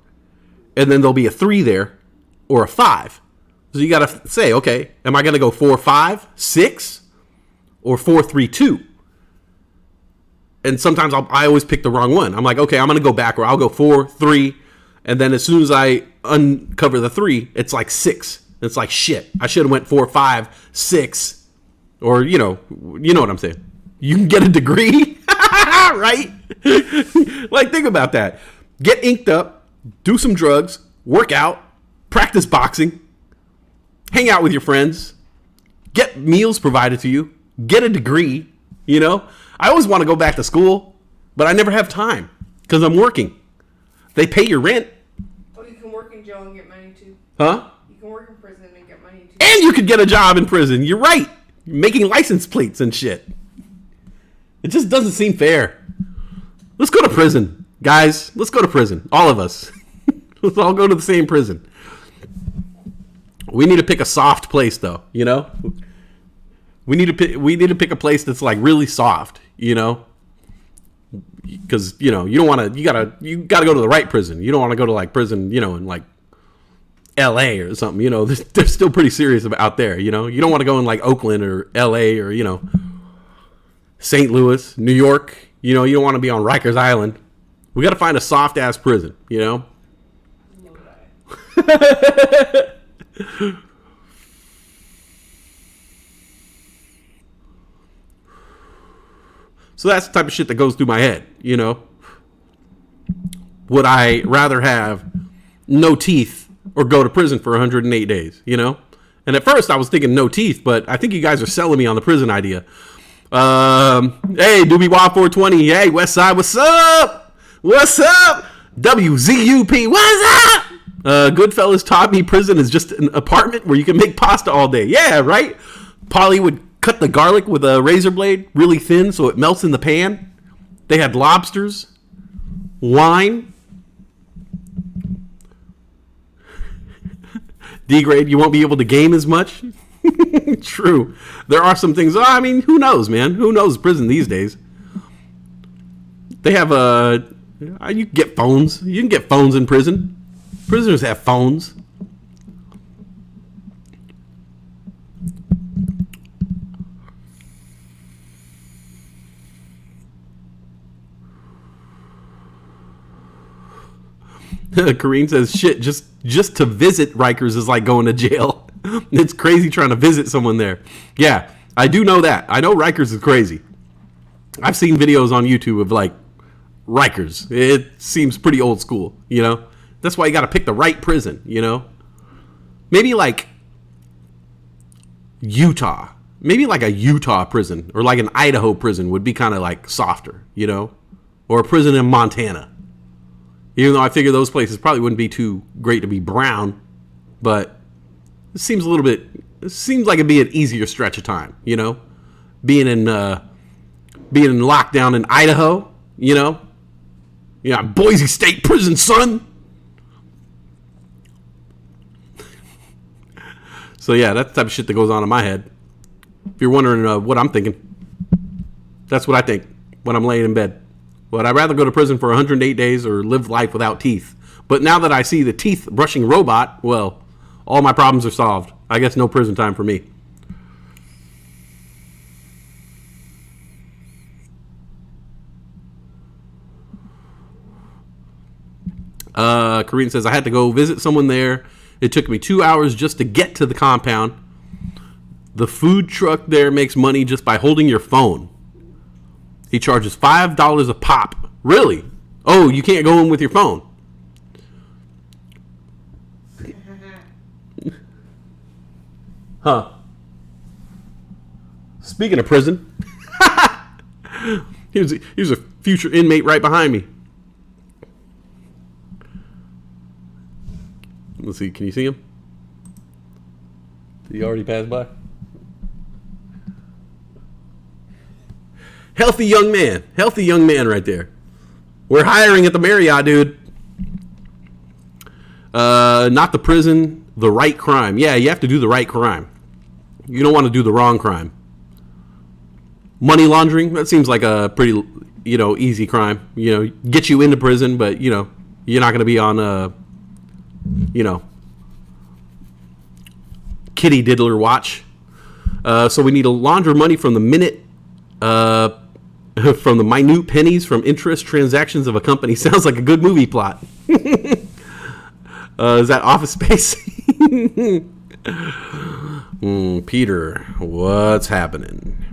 and then there'll be a 3 there, or a 5. So you got to say, okay, am I going to go 4, 5, 6, or 4, 3, 2? And sometimes I always pick the wrong one. I'm like, okay, I'm going to go backward. I'll go 4, 3. And then as soon as I uncover the 3, it's like 6. It's like, shit, I should have went 4, 5, 6. Or, you know what I'm saying. You can get a degree, right? Like, think about that. Get inked up, do some drugs, work out, practice boxing, hang out with your friends, get meals provided to you, get a degree, you know. I always want to go back to school, but I never have time because I'm working. They pay your rent. Oh, you can work in jail and get money too. Huh? You can work in prison and get money too. And you could get a job in prison. You're right. Making license plates and shit. It just doesn't seem fair. Let's go to prison, guys. Let's go to prison. All of us. Let's all go to the same prison. We need to pick a soft place, though. You know, we need to pick a place that's like really soft. You know. Because, you know, you gotta go to the right prison. You don't want to go to like prison, you know, in like LA or something, you know. They're still pretty serious about out there, you know. You don't want to go in like Oakland or LA or, you know, St. Louis, New York. You know, you don't want to be on Rikers Island. We got to find a soft ass prison, you know. So that's the type of shit that goes through my head, you know. Would I rather have no teeth or go to prison for 108 days, you know? And at first I was thinking no teeth, but I think you guys are selling me on the prison idea. Hey, Doobie Wah 420. Hey, Westside, what's up? What's up? WZUP, what's up? Goodfellas taught me prison is just an apartment where you can make pasta all day. Yeah, right? Polly would cut the garlic with a razor blade really thin so it melts in the pan. They had lobsters, wine. D-grade, you won't be able to game as much. True. There are some things. I mean, who knows, man? Who knows prison these days? They have you can get phones. You can get phones in prison. Prisoners have phones. Kareen says, shit, just to visit Rikers is like going to jail. It's crazy trying to visit someone there. Yeah, I do know that. I know Rikers is crazy. I've seen videos on YouTube of like Rikers. It seems pretty old school, you know? That's why you got to pick the right prison, you know? Maybe like Utah. Maybe like a Utah prison or like an Idaho prison would be kind of like softer, you know? Or a prison in Montana. Even though I figure those places probably wouldn't be too great to be brown, but it seems like it'd be an easier stretch of time, you know, being in lockdown in Idaho, you know, yeah, Boise State Prison, son. So yeah, that's the type of shit that goes on in my head. If you're wondering what I'm thinking, that's what I think when I'm laying in bed. But I'd rather go to prison for 108 days or live life without teeth. But now that I see the teeth brushing robot, well, all my problems are solved. I guess no prison time for me. Kareen says, I had to go visit someone there. It took me 2 hours just to get to the compound. The food truck there makes money just by holding your phone. He charges $5 a pop. Really? Oh, you can't go in with your phone. Huh. Speaking of prison, here's a future inmate right behind me. Let's see. Can you see him? Did he already pass by? Healthy young man right there. We're hiring at the Marriott, dude. Not the prison, the right crime. Yeah, you have to do the right crime. You don't want to do the wrong crime. Money laundering, that seems like a pretty, easy crime. Get you into prison, but, you're not going to be on kitty diddler watch. So we need to launder money from the minute pennies from interest transactions of a company. Sounds like a good movie plot. Is that Office Space? Peter, what's happening?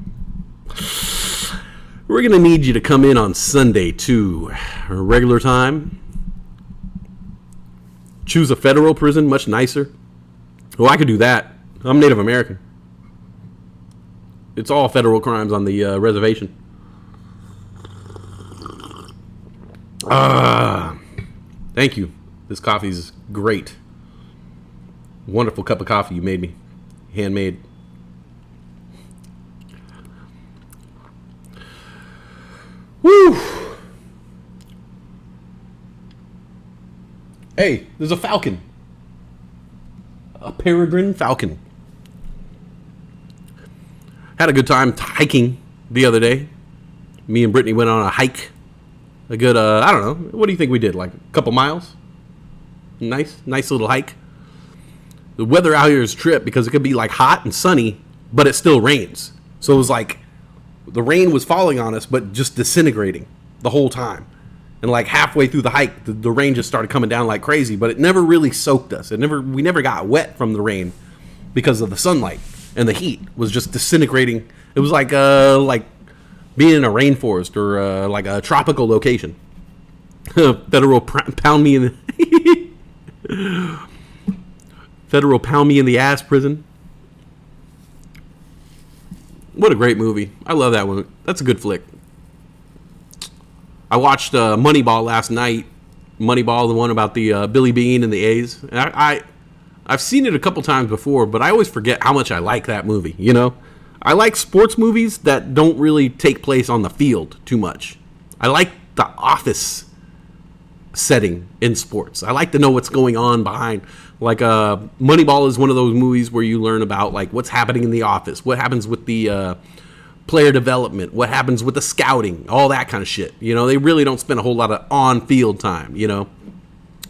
We're going to need you to come in on Sunday, too. Regular time. Choose a federal prison, much nicer. Oh, I could do that. I'm Native American. It's all federal crimes on the reservation. Thank you. This coffee's great. Wonderful cup of coffee you made me. Handmade. Woo! Hey, there's a falcon. A peregrine falcon. Had a good time hiking the other day. Me and Brittany went on a hike. A good, I don't know. What do you think we did? Like a couple miles? Nice little hike. The weather out here is trip because it could be like hot and sunny, but it still rains. So it was like the rain was falling on us, but just disintegrating the whole time. And like halfway through the hike, the rain just started coming down like crazy, but it never really soaked us. We never got wet from the rain because of the sunlight, and the heat was just disintegrating. It was like being in a rainforest or like a tropical location. Federal pound me in the Federal pound me in the ass prison. What a great movie. I love that one. That's a good flick. I watched Moneyball last night. Moneyball, the one about the Billy Bean and the A's. And I've seen it a couple times before, but I always forget how much I like that movie, I like sports movies that don't really take place on the field too much. I like the office setting in sports. I like to know what's going on behind. Like Moneyball is one of those movies where you learn about like what's happening in the office, what happens with the player development, what happens with the scouting, all that kind of shit. They really don't spend a whole lot of on-field time.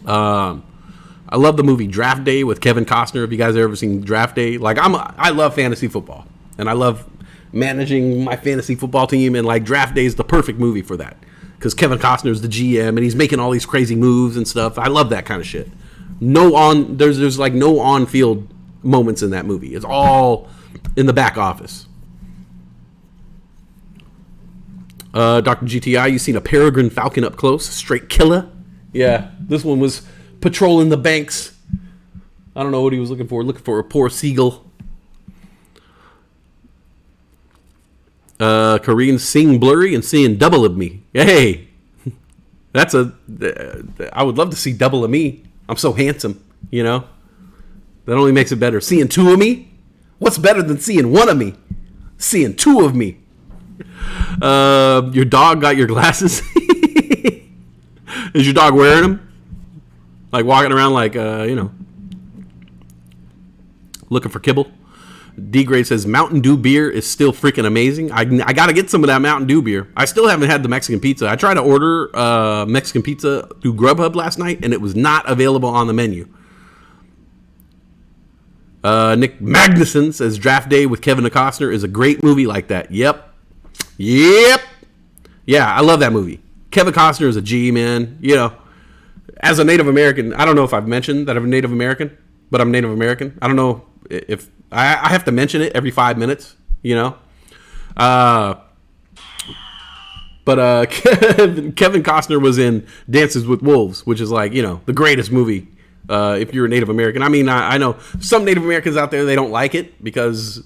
I love the movie Draft Day with Kevin Costner. Have you guys ever seen Draft Day? Like I love fantasy football, and I love managing my fantasy football team, and like Draft Day is the perfect movie for that because Kevin Costner is the GM and he's making all these crazy moves and stuff. I love that kind of shit. There's like no on-field moments in that movie. It's all in the back office. Dr. GTI, you seen a peregrine falcon up close? Straight killer. Yeah, this one was patrolling the banks. I don't know what he was looking for a poor seagull. Koreans seeing blurry and seeing double of me. Hey, I would love to see double of me. I'm so handsome, That only makes it better. Seeing two of me? What's better than seeing one of me? Seeing two of me. Your dog got your glasses? Is your dog wearing them? Like walking around like, looking for kibble? D-Grade says Mountain Dew beer is still freaking amazing. I got to get some of that Mountain Dew beer. I still haven't had the Mexican pizza. I tried to order Mexican pizza through Grubhub last night, and it was not available on the menu. Nick Magnuson says Draft Day with Kevin Costner is a great movie like that. Yep. Yeah, I love that movie. Kevin Costner is a G, man. As a Native American, I don't know if I've mentioned that I'm a Native American, but I'm Native American. I don't know if I have to mention it every 5 minutes, But Kevin Costner was in Dances with Wolves, which is like, the greatest movie if you're a Native American. I mean, I know some Native Americans out there, they don't like it because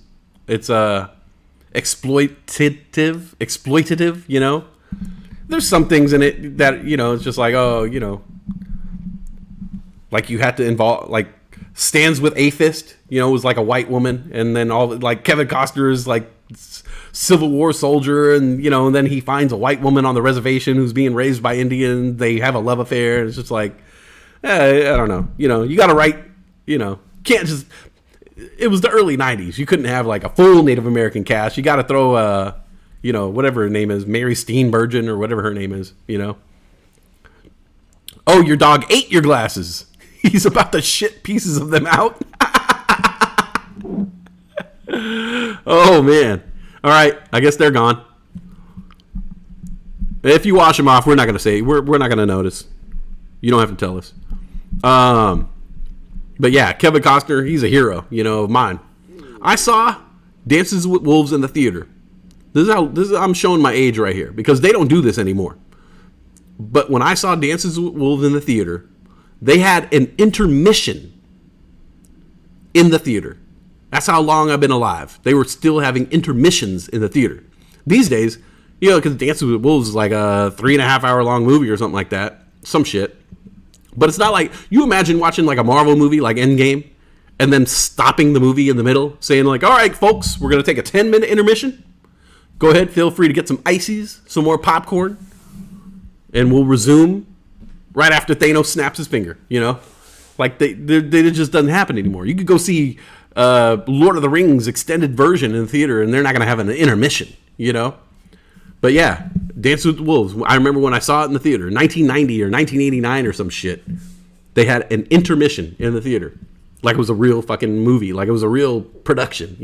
it's exploitative, There's some things in it that, it's just like, oh, Like you had to involve like Stands with a Fist, was like a white woman, and then all like Kevin Costner is like Civil War soldier, and and then he finds a white woman on the reservation who's being raised by Indians. They have a love affair. It's just like, I don't know. You got to write. Can't just. It was the early '90s. You couldn't have like a full Native American cast. You got to throw whatever her name is, Mary Steenburgen or whatever her name is. Oh, your dog ate your glasses. He's about to shit pieces of them out. Oh, man. All right. I guess they're gone. If you wash them off, we're not going to say. We're not going to notice. You don't have to tell us. But yeah, Kevin Costner, he's a hero, of mine. I saw Dances with Wolves in the theater. I'm showing my age right here because they don't do this anymore. But when I saw Dances with Wolves in the theater, they had an intermission in the theater. That's how long I've been alive. They were still having intermissions in the theater. These days, because Dances with Wolves is like a 3.5 hour long movie or something like that. Some shit. But it's not like, you imagine watching like a Marvel movie like Endgame and then stopping the movie in the middle saying like, all right, folks, we're going to take a 10-minute intermission. Go ahead, feel free to get some ices, some more popcorn, and we'll resume right after Thanos snaps his finger, Like, it just doesn't happen anymore. You could go see Lord of the Rings extended version in the theater, and they're not going to have an intermission, But yeah, Dance with the Wolves. I remember when I saw it in the theater, 1990 or 1989 or some shit. They had an intermission in the theater. Like it was a real fucking movie. Like it was a real production,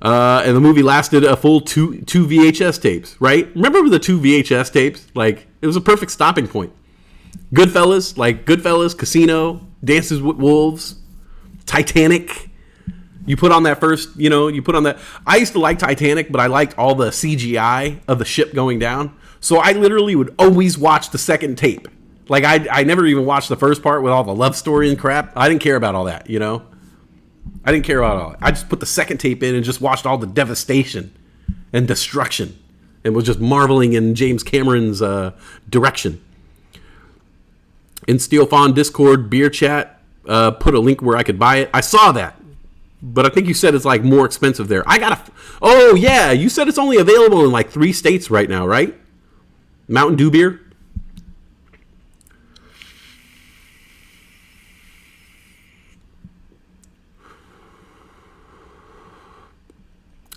And the movie lasted a full two VHS tapes, right? Remember the 2 VHS tapes? Like, it was a perfect stopping point. Goodfellas, Casino, Dances with Wolves, Titanic. You put on that first, I used to like Titanic, but I liked all the CGI of the ship going down. So I literally would always watch the second tape. Like, I never even watched the first part with all the love story and crap. I didn't care about all that, I didn't care about all that. I just put the second tape in and just watched all the devastation and destruction and was just marveling in James Cameron's direction. In Steel Fawn Discord beer chat, put a link where I could buy it. I saw that. But I think you said it's like more expensive there. Oh yeah, you said it's only available in like 3 states right now, right? Mountain Dew beer.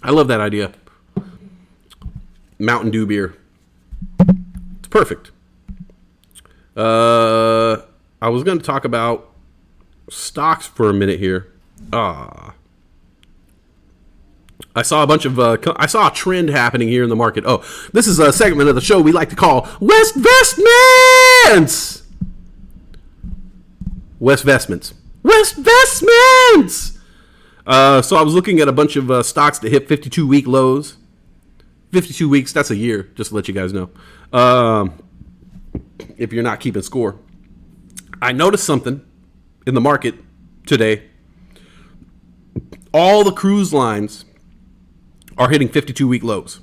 I love that idea. Mountain Dew beer. It's perfect. I was going to talk about stocks for a minute here. I saw I saw a trend happening here in the market. Oh, this is a segment of the show we like to call West Vestments. West Vestments. West Vestments. So I was looking at a bunch of stocks that hit 52-week lows. 52 weeks, that's a year, just to let you guys know. If you're not keeping score. I noticed something in the market today. All the cruise lines are hitting 52-week lows.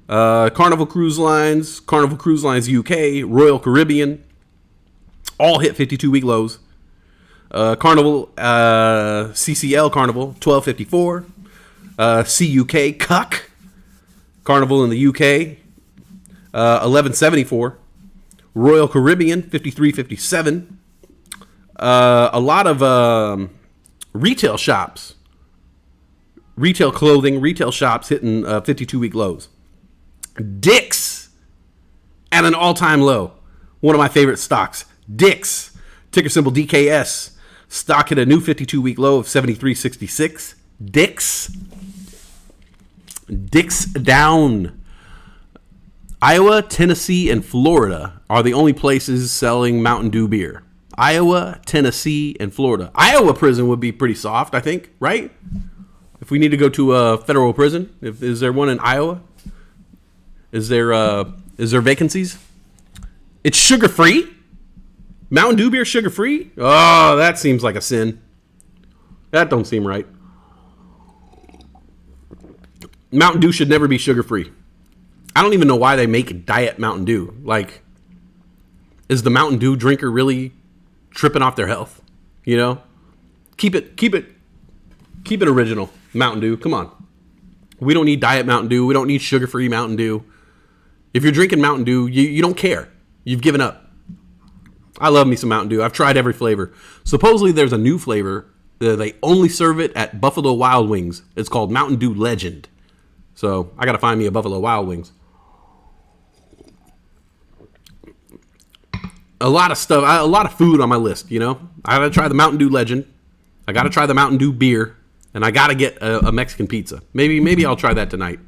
Carnival Cruise Lines UK, Royal Caribbean, all hit 52-week lows. Carnival, CCL Carnival, 1254. CUK, CUC, Carnival in the UK, 1174. Royal Caribbean, 5357. A lot of retail shops, retail clothing, retail shops hitting 52-week lows. Dick's at an all-time low. One of my favorite stocks. Dick's, ticker symbol DKS. Stock hit a new 52-week low of 73.66. Dick's down. Iowa, Tennessee, and Florida are the only places selling Mountain Dew beer. Iowa, Tennessee, and Florida. Iowa prison would be pretty soft, I think, right? If we need to go to a federal prison, is there one in Iowa? Is there vacancies? It's sugar-free? Mountain Dew beer sugar-free? Oh, that seems like a sin. That don't seem right. Mountain Dew should never be sugar-free. I don't even know why they make Diet Mountain Dew. Like, is the Mountain Dew drinker really tripping off their health? You know, keep it original. Mountain Dew, come on. We don't need Diet Mountain Dew. We don't need sugar-free Mountain Dew. If you're drinking Mountain Dew, you don't care. You've given up. I love me some Mountain Dew. I've tried every flavor. Supposedly there's a new flavor. They only serve it at Buffalo Wild Wings. It's called Mountain Dew Legend. So I got to find me a Buffalo Wild Wings. A lot of stuff, a lot of food on my list, you know. I got to try the Mountain Dew Legend. I got to try the Mountain Dew beer. And I got to get a Mexican pizza. Maybe I'll try that tonight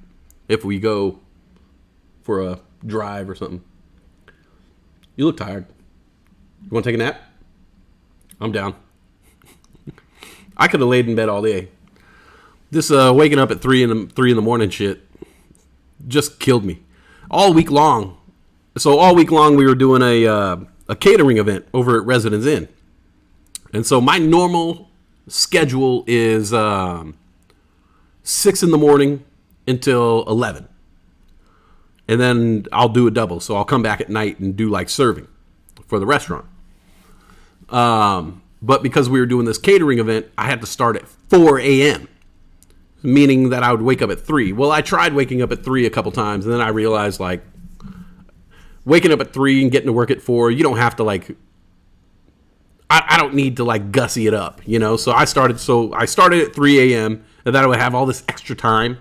if we go for a drive or something. You look tired. You want to take a nap? I'm down. I could have laid in bed all day. This waking up at 3 in the morning shit just killed me. All week long. So all week long we were doing a catering event over at Residence Inn. And so my normal schedule is 6 in the morning until 11. And then I'll do a double. So I'll come back at night and do like serving for the restaurant. But because we were doing this catering event, I had to start at 4 a.m., meaning that I would wake up at 3. Well, I tried waking up at 3 a couple times, and then I realized, like, waking up at 3 and getting to work at 4, you don't have to, like, I don't need to, like, gussy it up, you know? So I started at 3 a.m., and then I would have all this extra time.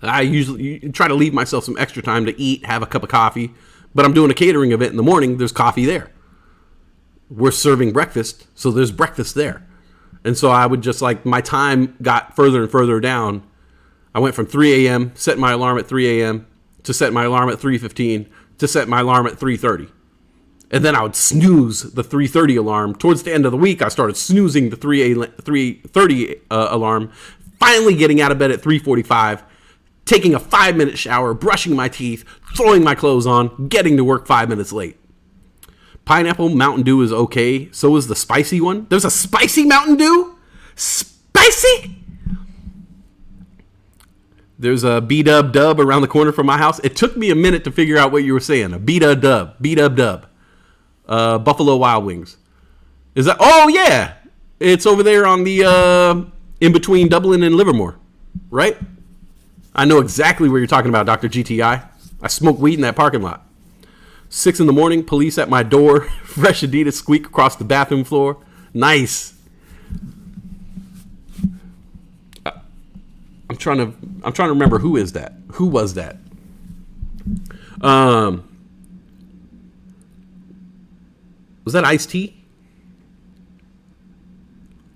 I usually try to leave myself some extra time to eat, have a cup of coffee, but I'm doing a catering event in the morning, there's coffee there. We're serving breakfast, so there's breakfast there. And so I would just, like, my time got further and further down. I went from 3 a.m., set my alarm at 3 a.m., to set my alarm at 3:15, to set my alarm at 3:30. And then I would snooze the 3:30 alarm. Towards the end of the week, I started snoozing the 3:30 alarm, finally getting out of bed at 3:45, taking a 5-minute shower, brushing my teeth, throwing my clothes on, getting to work 5 minutes late. Pineapple Mountain Dew is okay. So is the spicy one. There's a spicy Mountain Dew? Spicy? There's a B-dub-dub around the corner from my house. It took me a minute to figure out what you were saying. A B-dub-dub. B-dub-dub. Buffalo Wild Wings. Is that? Oh, yeah. It's over there on the, in between Dublin and Livermore. Right? I know exactly what you're talking about, Dr. GTI. I smoke weed in that parking lot. 6 in the morning, police at my door. Fresh Adidas squeak across the bathroom floor. Nice. I'm trying to remember who is that. Who was that? Was that Ice-T?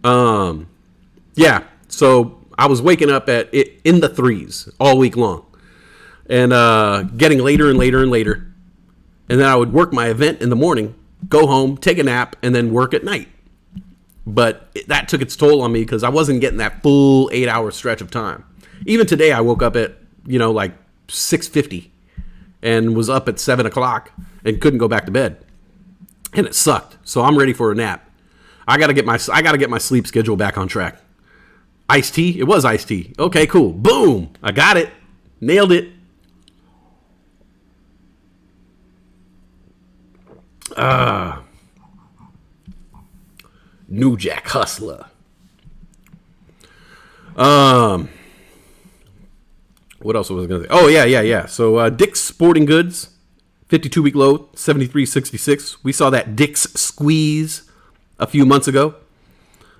Yeah. So I was waking up at it in the 3s all week long, and getting later and later and later. And then I would work my event in the morning, go home, take a nap, and then work at night. But that took its toll on me because I wasn't getting that full 8-hour stretch of time. Even today, I woke up at, like 6:50 and was up at 7 o'clock and couldn't go back to bed. And it sucked. So I'm ready for a nap. I gotta get my sleep schedule back on track. Ice-T? It was Ice-T. Okay, cool. Boom. I got it. Nailed it. New Jack Hustler. What else was I going to say? Oh, yeah. So, Dick's Sporting Goods, 52-week low, 73.66. We saw that Dick's squeeze a few months ago.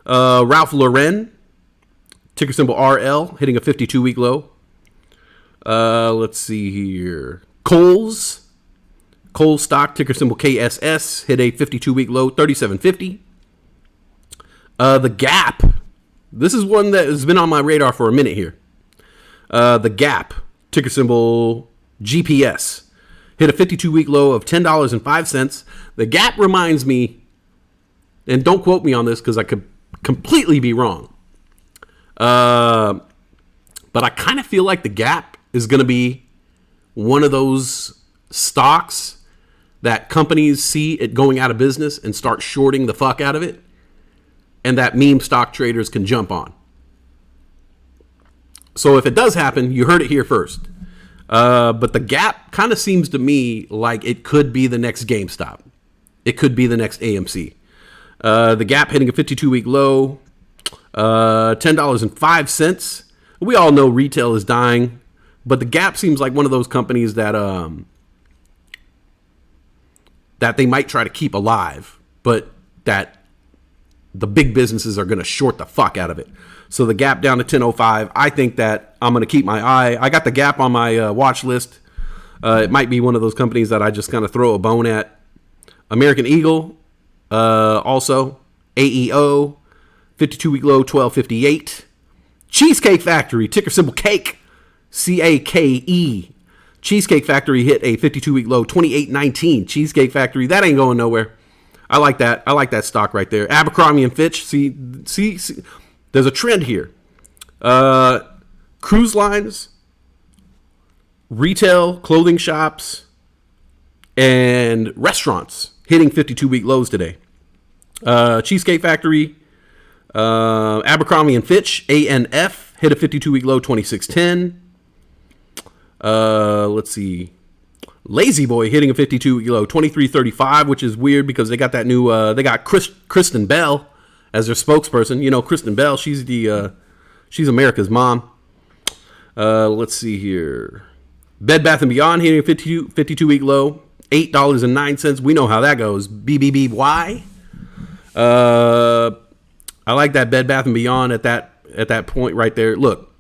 Ralph Lauren, ticker symbol RL, hitting a 52-week low. Let's see here. Kohl's stock, ticker symbol KSS, hit a 52-week low, 37.50. The Gap. This is one that has been on my radar for a minute here. The Gap, ticker symbol GPS, hit a 52-week low of $10.05. The Gap reminds me, and don't quote me on this because I could completely be wrong, but I kind of feel like the Gap is going to be one of those stocks that companies see it going out of business and start shorting the fuck out of it, and that meme stock traders can jump on. So if it does happen, you heard it here first. But the Gap kind of seems to me like it could be the next GameStop. it could be the next AMC. The Gap hitting a 52-week low, $10.05. We all know retail is dying, but the Gap seems like one of those companies that that they might try to keep alive, but that the big businesses are going to short the fuck out of it. So the Gap down to 10.05. I think that I'm going to keep my eye. I got the Gap on my watch list. It might be one of those companies that I just kind of throw a bone at. American Eagle, also AEO, 52-week low, 12.58. Cheesecake Factory, ticker symbol CAKE, CAKE. Cheesecake Factory hit a 52-week low, 28.19. Cheesecake Factory, that ain't going nowhere. I like that. I like that stock right there. Abercrombie and Fitch, see, there's a trend here. Cruise lines, retail, clothing shops, and restaurants hitting 52-week lows today. Cheesecake Factory, Abercrombie and Fitch, ANF, hit a 52-week low, 26.10. Let's see. Lazy Boy hitting a 52-week low, 23.35, which is weird because they got that new, they got Kristen Bell as their spokesperson. You know, Kristen Bell, she's America's mom. Let's see here. Bed Bath & Beyond hitting a 52-week low, $8.09. We know how that goes. BBBY. I like that Bed Bath & Beyond at that point right there. Look,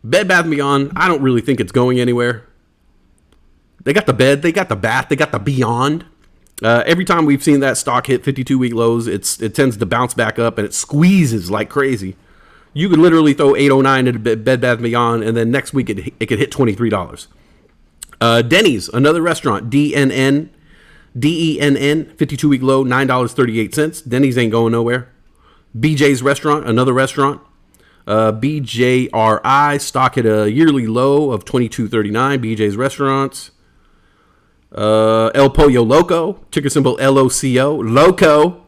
Bed Bath & Beyond, I don't really think it's going anywhere. They got the bed, they got the bath, they got the beyond. Every time we've seen that stock hit 52-week lows, it tends to bounce back up and it squeezes like crazy. You could literally throw 809 at Bed Bath & Beyond, and then next week it could hit $23. Denny's, another restaurant, DENN, 52-week low, $9.38. Denny's ain't going nowhere. BJ's Restaurant, another restaurant. BJRI, stock hit a yearly low of $22.39. BJ's Restaurants. El Pollo Loco, ticker symbol LOCO. Loco,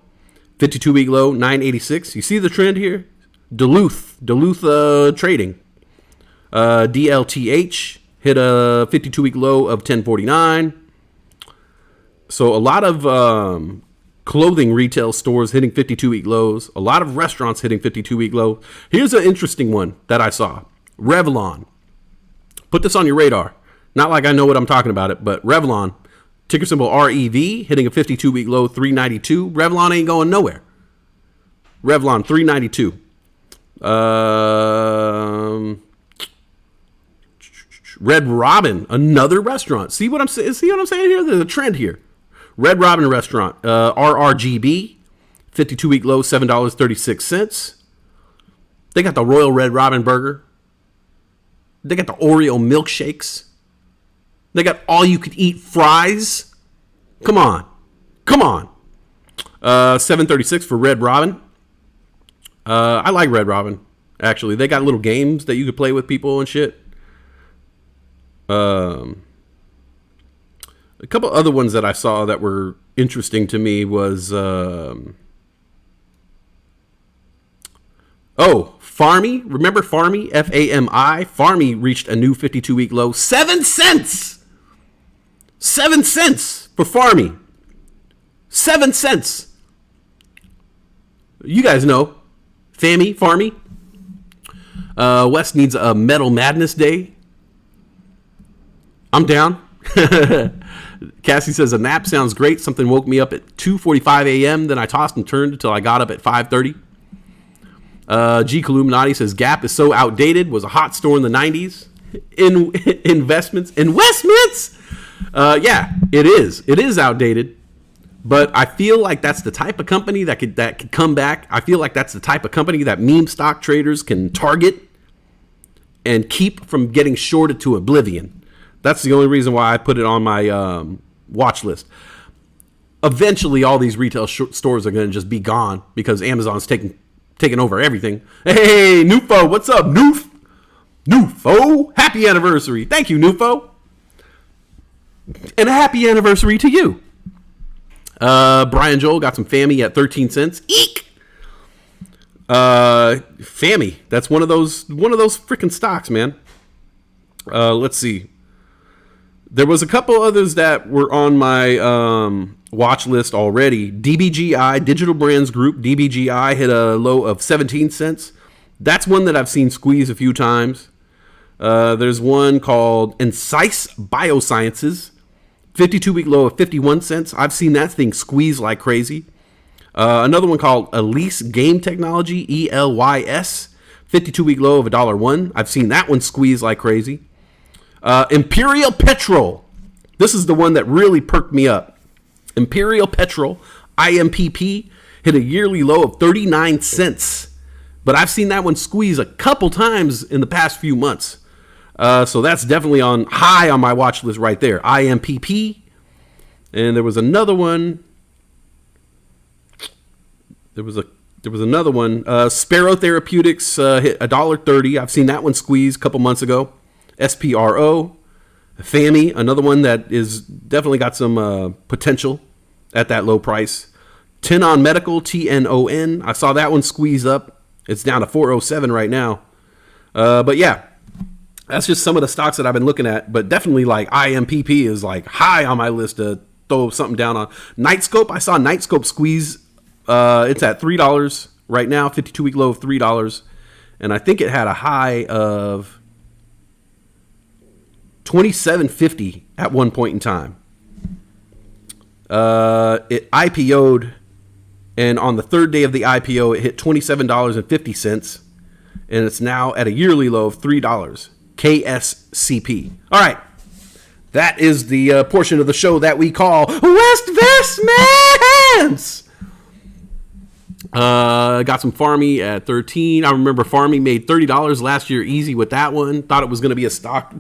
52-week low, $9.86. You see the trend here? Duluth Trading. DLTH hit a 52-week low of $10.49. So a lot of clothing retail stores hitting 52-week lows. A lot of restaurants hitting 52-week lows. Here's an interesting one that I saw. Revlon. Put this on your radar. Not like I know what I'm talking about it, but Revlon, ticker symbol REV, hitting a 52-week low, $3.92. Revlon ain't going nowhere. Revlon, $3.92. Red Robin, another restaurant. See what I'm saying? See what I'm saying here? There's a trend here. Red Robin Restaurant, RRGB, 52-week low, $7.36. They got the Royal Red Robin Burger. They got the Oreo milkshakes. They got all-you-could-eat fries. Come on. $7.36 for Red Robin. I like Red Robin, actually. They got little games that you could play with people and shit. A couple other ones that I saw that were interesting to me was Farmy. Remember Farmy? F-A-M-I. Farmy reached a new 52-week low. 7 cents! 7 cents for Farmy. 7 cents. You guys know. Farmy. West needs a Metal Madness Day. I'm down. Cassie says a nap sounds great. Something woke me up at 2:45 a.m. Then I tossed and turned until I got up at 5:30. G. Illuminati says Gap is so outdated. Was a hot store in the 90s. Investments. Yeah, it is. It is outdated. But I feel like that's the type of company that could come back. I feel like that's the type of company that meme stock traders can target and keep from getting shorted to oblivion. That's the only reason why I put it on my watch list. Eventually, all these retail stores are going to just be gone because Amazon's taking over everything. Hey, Nufo, what's up, Nufo? Happy anniversary. Thank you, Nufo. And a happy anniversary to you. Brian Joel got some FAMI at 13 cents. Eek! FAMI, that's one of those freaking stocks, man. Let's see. There was a couple others that were on my watch list already. DBGI, Digital Brands Group, DBGI hit a low of 17 cents. That's one that I've seen squeeze a few times. There's one called Incise Biosciences, 52-week low of 51 cents. I've seen that thing squeeze like crazy. Another one called Elise Game Technology, ELYS, 52-week low of $1.01. I've seen that one squeeze like crazy. Imperial Petrol. This is the one that really perked me up. Imperial Petrol, IMPP, hit a yearly low of 39 cents. But I've seen that one squeeze a couple times in the past few months. So that's definitely high on my watch list right there. IMPP. And there was another one. There was another one. Sparrow Therapeutics hit $1.30. I've seen that one squeeze a couple months ago. SPRO. FAMI, another one that is definitely got some potential at that low price. Tenon Medical, TNON. I saw that one squeeze up. It's down to 407 right now. But yeah, that's just some of the stocks that I've been looking at. But definitely like IMPP is like high on my list to throw something down on. Nightscope, I saw Nightscope squeeze. It's at $3 right now, 52-week low of $3. And I think it had a high of $27.50 at one point in time. It IPO'd, and on the third day of the IPO, it hit $27.50, and it's now at a yearly low of $3. KSCP. All right. That is the portion of the show that we call West Vestments. Got some Farmy at 13. I remember Farmy made $30 last year easy with that one. Thought I was going to be a stock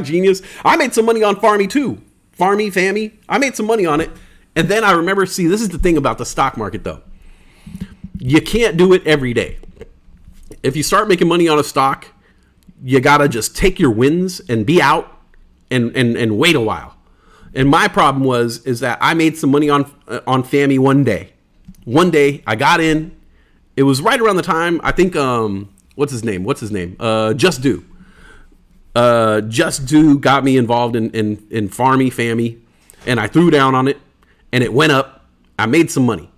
genius. I made some money on Farmy too. Farmy, Fammy. I made some money on it. And then I remember, this is the thing about the stock market though. You can't do it every day. If you start making money on a stock, you got to just take your wins and be out and wait a while. And my problem is that I made some money on Fammy one day. One day I got in. It was right around the time, I think, what's his name? Just Do. Just Do got me involved in Farmy, Fammy, and I threw down on it, and it went up. I made some money,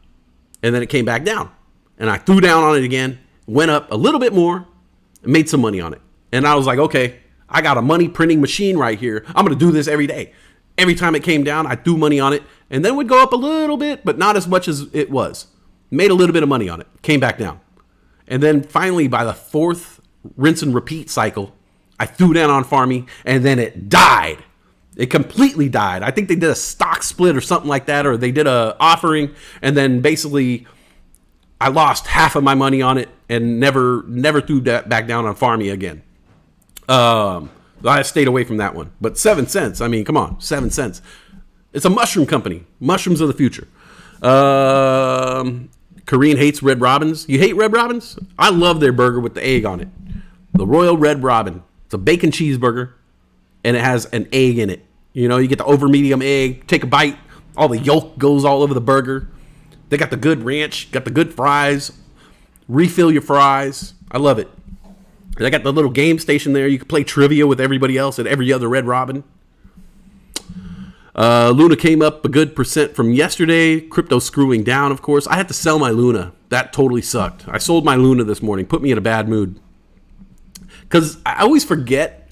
and then it came back down, and I threw down on it again, went up a little bit more, and made some money on it. And I was like, okay, I got a money printing machine right here. I'm going to do this every day. Every time it came down, I threw money on it, and then it would go up a little bit, but not as much as it was. Made a little bit of money on it, came back down. And then finally, by the fourth rinse and repeat cycle, I threw down on Farmy, and then it died. It completely died. I think they did a stock split or something like that, or they did a offering, and then basically I lost half of my money on it and never threw that back down on Farmy again. I stayed away from that one. But 7 cents, I mean, come on, 7 cents. It's a mushroom company. Mushrooms of the future. Korean hates Red Robins. You hate Red Robins? I love their burger with the egg on it. The Royal Red Robin. It's a bacon cheeseburger, and it has an egg in it. You know, you get the over medium egg, take a bite, all the yolk goes all over the burger. They got the good ranch, got the good fries. Refill your fries. I love it. They got the little game station there. You can play trivia with everybody else at every other Red Robin. Luna came up a good percent from yesterday. Crypto screwing down, of course. I had to sell my Luna. That totally sucked. I sold my Luna this morning. Put me in a bad mood. Because I always forget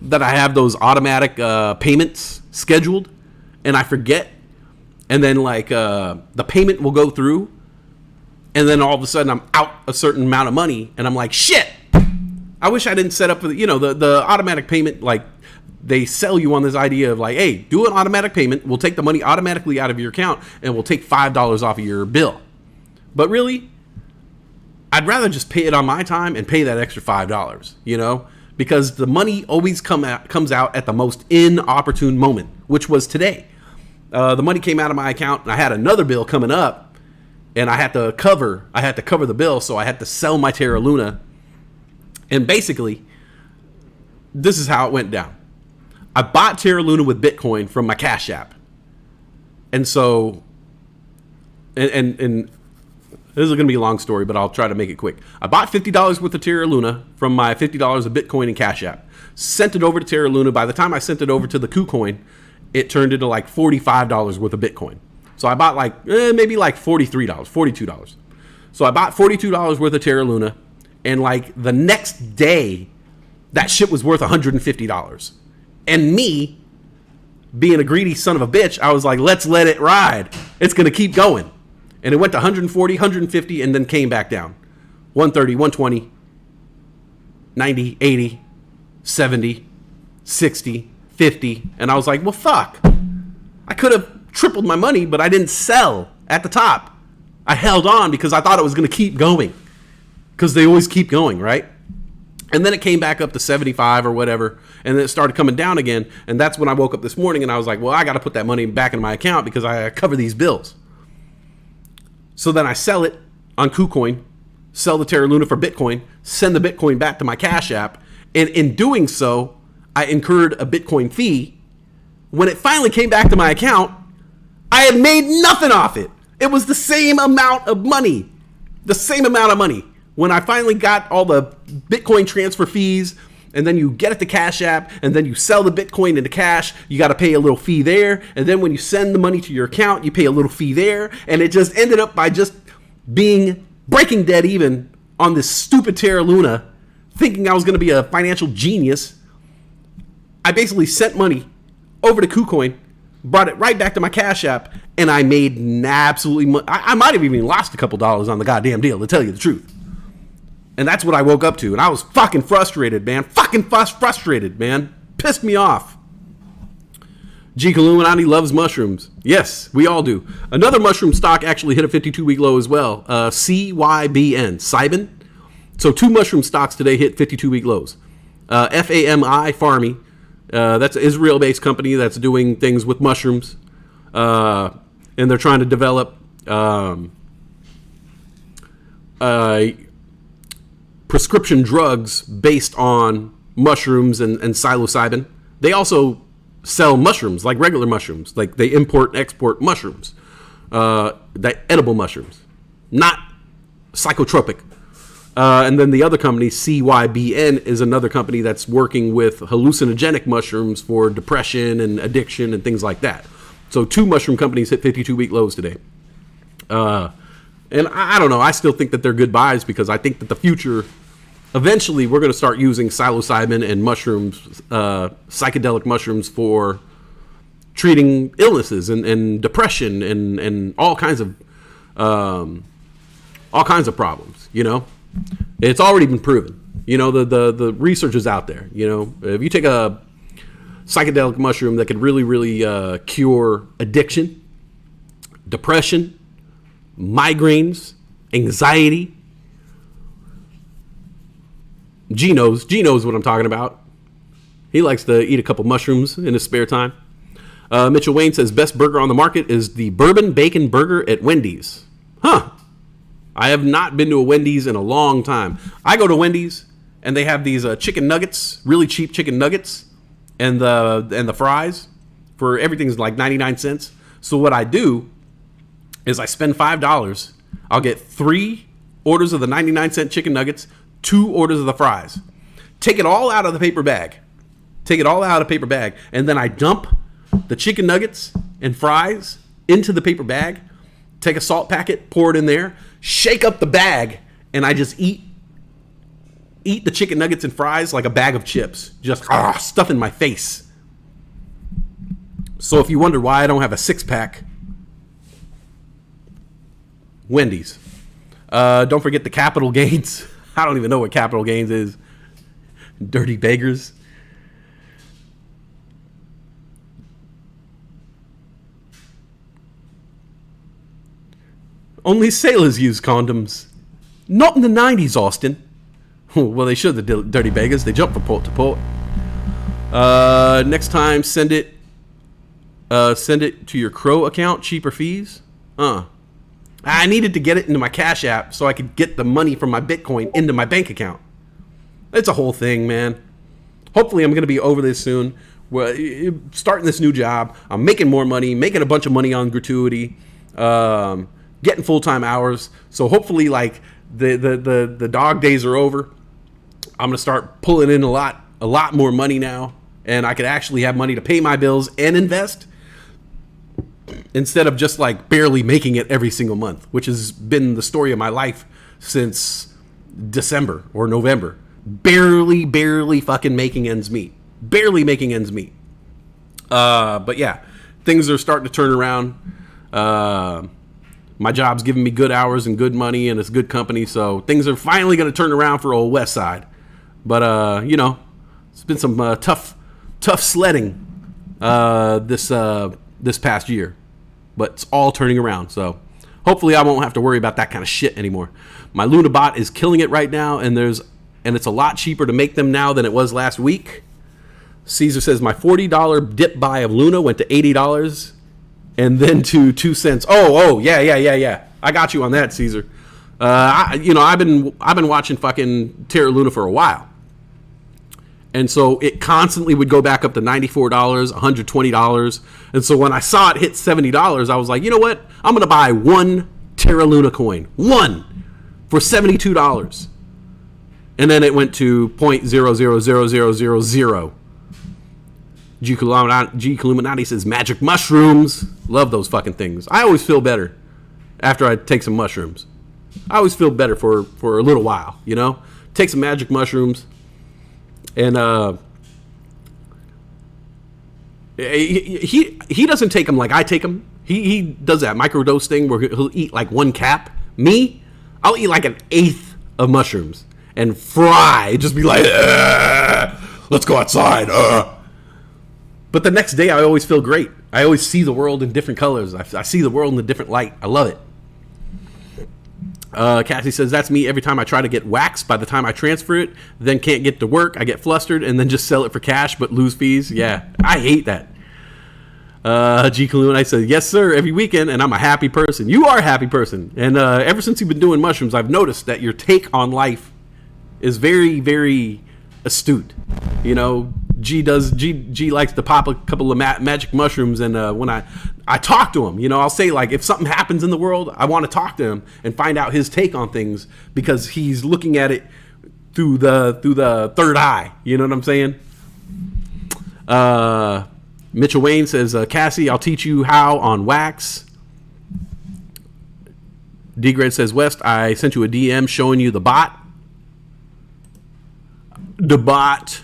that I have those automatic payments scheduled. And I forget. And then the payment will go through. And then all of a sudden I'm out a certain amount of money. And I'm like, shit. I wish I didn't set up for the automatic payment. Like, they sell you on this idea of like, hey, do an automatic payment. We'll take the money automatically out of your account and we'll take $5 off of your bill. But really, I'd rather just pay it on my time and pay that extra $5, because the money always comes out at the most inopportune moment, which was today. The money came out of my account and I had another bill coming up and I had to cover the bill. So I had to sell my Terra Luna. And basically, this is how it went down. I bought Terra Luna with Bitcoin from my Cash App. And so, and This is going to be a long story, but I'll try to make it quick. I bought $50 worth of Terra Luna from my $50 of Bitcoin and Cash App. Sent it over to Terra Luna. By the time I sent it over to the KuCoin, it turned into like $45 worth of Bitcoin. So I bought like maybe like $43, $42. So I bought $42 worth of Terra Luna, and like the next day, that shit was worth $150. And me, being a greedy son of a bitch, I was like, let's let it ride. It's going to keep going. And it went to 140, 150, and then came back down. 130, 120, 90, 80, 70, 60, 50. And I was like, well, fuck. I could have tripled my money, but I didn't sell at the top. I held on because I thought it was going to keep going. Because they always keep going, right? And then it came back up to 75 or whatever. And then it started coming down again. And that's when I woke up this morning and I was like, well, I got to put that money back in my account because I cover these bills. So then I sell it on KuCoin, sell the Terra Luna for Bitcoin, send the Bitcoin back to my Cash App. And in doing so, I incurred a Bitcoin fee. When it finally came back to my account, I had made nothing off it. It was the same amount of money. The same amount of money. When I finally got all the Bitcoin transfer fees, and then you get it to Cash App, and then you sell the Bitcoin into cash, you got to pay a little fee there. And then when you send the money to your account, you pay a little fee there. And it just ended up by just breaking dead even on this stupid Terra Luna, thinking I was going to be a financial genius. I basically sent money over to KuCoin, brought it right back to my Cash App, and I made absolutely I might have even lost a couple dollars on the goddamn deal, to tell you the truth. And that's what I woke up to. And I was fucking frustrated, man. Frustrated, man. Pissed me off. G. Illuminati loves mushrooms. Yes, we all do. Another mushroom stock actually hit a 52-week low as well. CYBN. Cybin. So 2 mushroom stocks today hit 52-week lows. FAMI, Farmy. That's an Israel-based company that's doing things with mushrooms. And they're trying to develop prescription drugs based on mushrooms and psilocybin. They also sell mushrooms, like regular mushrooms. Like they import and export mushrooms, edible mushrooms, not psychotropic. And then the other company, CYBN, is another company that's working with hallucinogenic mushrooms for depression and addiction and things like that. So 2 mushroom companies hit 52-week lows today. And I don't know. I still think that they're good buys because I think that the future, eventually, we're going to start using psilocybin and mushrooms, psychedelic mushrooms, for treating illnesses and depression and all kinds of problems. You know, it's already been proven. You know, the research is out there. You know, if you take a psychedelic mushroom that could really cure addiction, depression, migraines, anxiety. G knows what I'm talking about. He likes to eat a couple mushrooms in his spare time. Mitchell Wayne says best burger on the market is the bourbon bacon burger at Wendy's. Huh. I have not been to a Wendy's in a long time. I go to Wendy's and they have these chicken nuggets, really cheap chicken nuggets, and the fries for everything's like 99 cents. So what I do is I spend $5. I'll get 3 orders of the 99-cent chicken nuggets, 2 orders of the fries. Take it all out of the paper bag. And then I dump the chicken nuggets and fries into the paper bag. Take a salt packet, pour it in there, shake up the bag, and I just eat the chicken nuggets and fries like a bag of chips. Just stuff in my face. So if you wonder why I don't have a 6-pack, Wendy's. Don't forget the capital gains. I don't even know what capital gains is. Dirty beggars. Only sailors use condoms. Not in the 90s, Austin. Well, they should, the dirty beggars. They jump from port to port. Next time, send it to your Crow account. Cheaper fees. I needed to get it into my Cash App so I could get the money from my Bitcoin into my bank account. It's a whole thing, man. Hopefully, I'm going to be over this soon. Starting this new job. I'm making more money, making a bunch of money on gratuity. getting full-time hours. So hopefully, like, the dog days are over. I'm gonna start pulling in a lot more money now, and I could actually have money to pay my bills and invest instead of just like barely making it every single month, which has been the story of my life since December or November. Barely fucking making ends meet. Barely making ends meet. But yeah, things are starting to turn around. My job's giving me good hours and good money, and it's good company, so things are finally going to turn around for old West Side. But you know, it's been some tough sledding this past year, but it's all turning around. So hopefully, I won't have to worry about that kind of shit anymore. My Luna bot is killing it right now, and it's a lot cheaper to make them now than it was last week. Caesar says my $40 dip buy of Luna went to $80 and then to 2 cents. Oh, yeah. I got you on that, Caesar. I've been watching fucking Terra Luna for a while. And so it constantly would go back up to $94, $120. And so when I saw it hit $70, I was like, you know what? I'm going to buy one Terra Luna coin. One for $72. And then it went to 0.000000. G Illuminati says magic mushrooms. Love those fucking things. I always feel better after I take some mushrooms. I always feel better for a little while, you know? Take some magic mushrooms. And he doesn't take them like I take them. He does that microdose thing where he'll eat like one cap. Me, I'll eat like an eighth of mushrooms and fry. Just be like, let's go outside. But the next day, I always feel great. I always see the world in different colors. I see the world in a different light. I love it. Cassie says, that's me every time I try to get wax. By the time I transfer it, then can't get to work. I get flustered and then just sell it for cash but lose fees. Yeah, I hate that. G. Kalun, I said, yes, sir, every weekend, and I'm a happy person. You are a happy person. And ever since you've been doing mushrooms, I've noticed that your take on life is very, very astute. You know, G likes to pop a couple of magic mushrooms, and when I talk to him, you know, I'll say, like, if something happens in the world, I want to talk to him and find out his take on things because he's looking at it through the third eye. You know what I'm saying? Mitchell Wayne says, Cassie, I'll teach you how on wax. D-Grade says, West, I sent you a DM showing you the bot. The bot.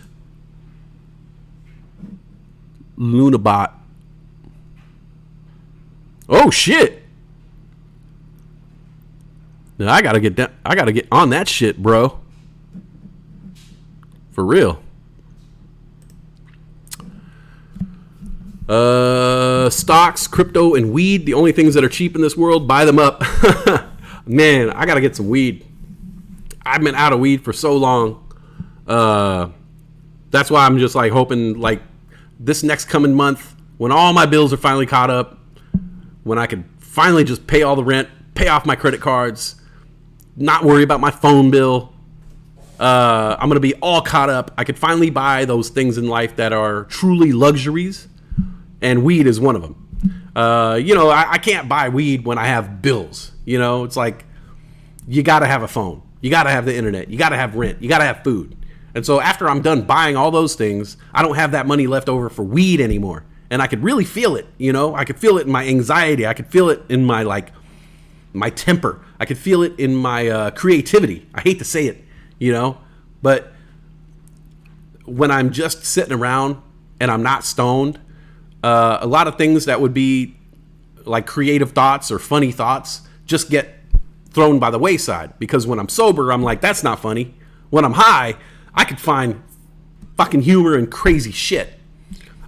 Lunabot. Oh shit! Now I gotta get on that shit, bro. For real. Stocks, crypto, and weed. The only things that are cheap in this world. Buy them up. Man, I gotta get some weed. I've been out of weed for so long. That's why I'm just like hoping like this next coming month, when all my bills are finally caught up, when I could finally just pay all the rent, pay off my credit cards, not worry about my phone bill. I'm going to be all caught up. I could finally buy those things in life that are truly luxuries, and weed is one of them. You know, I can't buy weed when I have bills. You know, it's like you got to have a phone. You got to have the internet. You got to have rent. You got to have food. And so after I'm done buying all those things, I don't have that money left over for weed anymore. And I could really feel it, you know? I could feel it in my anxiety. I could feel it in my, like, my temper. I could feel it in my creativity. I hate to say it, you know? But when I'm just sitting around and I'm not stoned, a lot of things that would be like creative thoughts or funny thoughts just get thrown by the wayside. Because when I'm sober, I'm like, that's not funny. When I'm high, I could find fucking humor and crazy shit.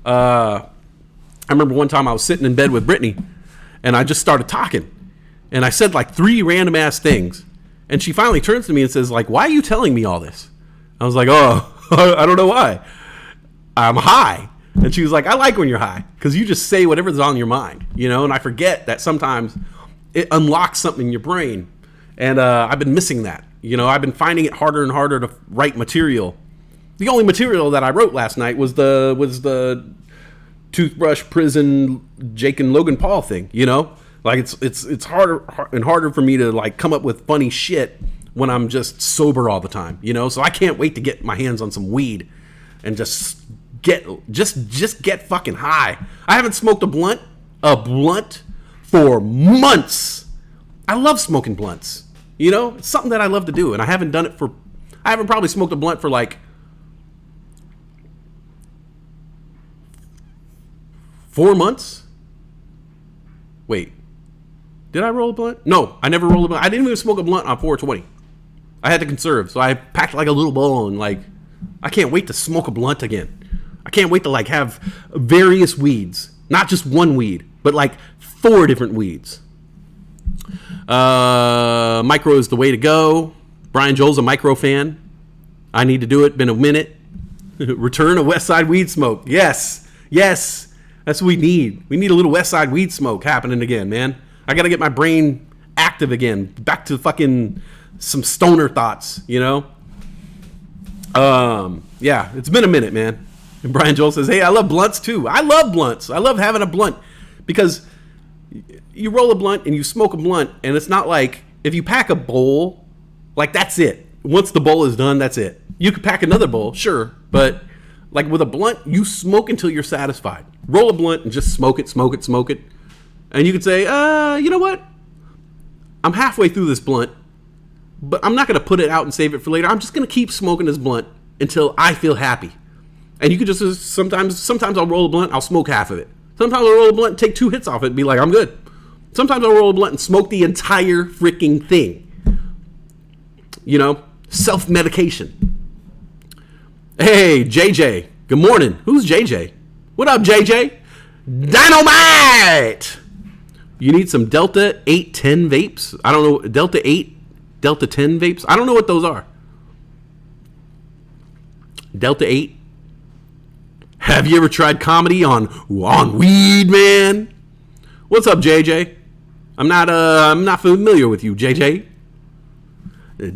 I remember one time I was sitting in bed with Brittany, and I just started talking. And I said like 3 random ass things. And she finally turns to me and says, like, why are you telling me all this? I was like, oh, I don't know why. I'm high. And she was like, I like when you're high, because you just say whatever's on your mind, you know? And I forget that sometimes it unlocks something in your brain. And I've been missing that. You know, I've been finding it harder and harder to write material. The only material that I wrote last night was the Toothbrush prison Jake and Logan Paul thing, you know? Like it's harder and harder for me to like come up with funny shit when I'm just sober all the time, you know? So I can't wait to get my hands on some weed and just get fucking high. I haven't smoked a blunt for months. I love smoking blunts. You know, it's something that I love to do, and I haven't probably smoked a blunt for like 4 months. Wait, did I roll a blunt? No, I never rolled a blunt. I didn't even smoke a blunt on 420. I had to conserve, so I packed like a little bowl, and like, I can't wait to smoke a blunt again. I can't wait to like have various weeds, not just one weed, but like 4 different weeds. Micro is the way to go. Brian Joel's a micro fan. I need to do it. Been a minute. Return of West Side weed smoke. Yes. That's what we need. We need a little West Side weed smoke happening again, man. I gotta get my brain active again. Back to fucking some stoner thoughts, you know? Yeah, it's been a minute, man. And Brian Joel says, hey, I love blunts too. I love blunts. I love having a blunt because you roll a blunt and you smoke a blunt, and it's not like if you pack a bowl, like that's it. Once the bowl is done, that's it. You could pack another bowl, sure, but like with a blunt, you smoke until you're satisfied. Roll a blunt and just smoke it. And you could say, you know what? I'm halfway through this blunt, but I'm not going to put it out and save it for later. I'm just going to keep smoking this blunt until I feel happy. And you could just, sometimes I'll roll a blunt, I'll smoke half of it. Sometimes I'll roll a blunt and take 2 hits off it and be like, I'm good. Sometimes I'll roll a blunt and smoke the entire freaking thing. You know, self-medication. Hey, JJ. Good morning. Who's JJ? What up, JJ? Dynamite! You need some Delta 810 vapes? I don't know. Delta 8, Delta 10 vapes? I don't know what those are. Delta 8? Have you ever tried comedy on weed, man? What's up, JJ? I'm not familiar with you, JJ.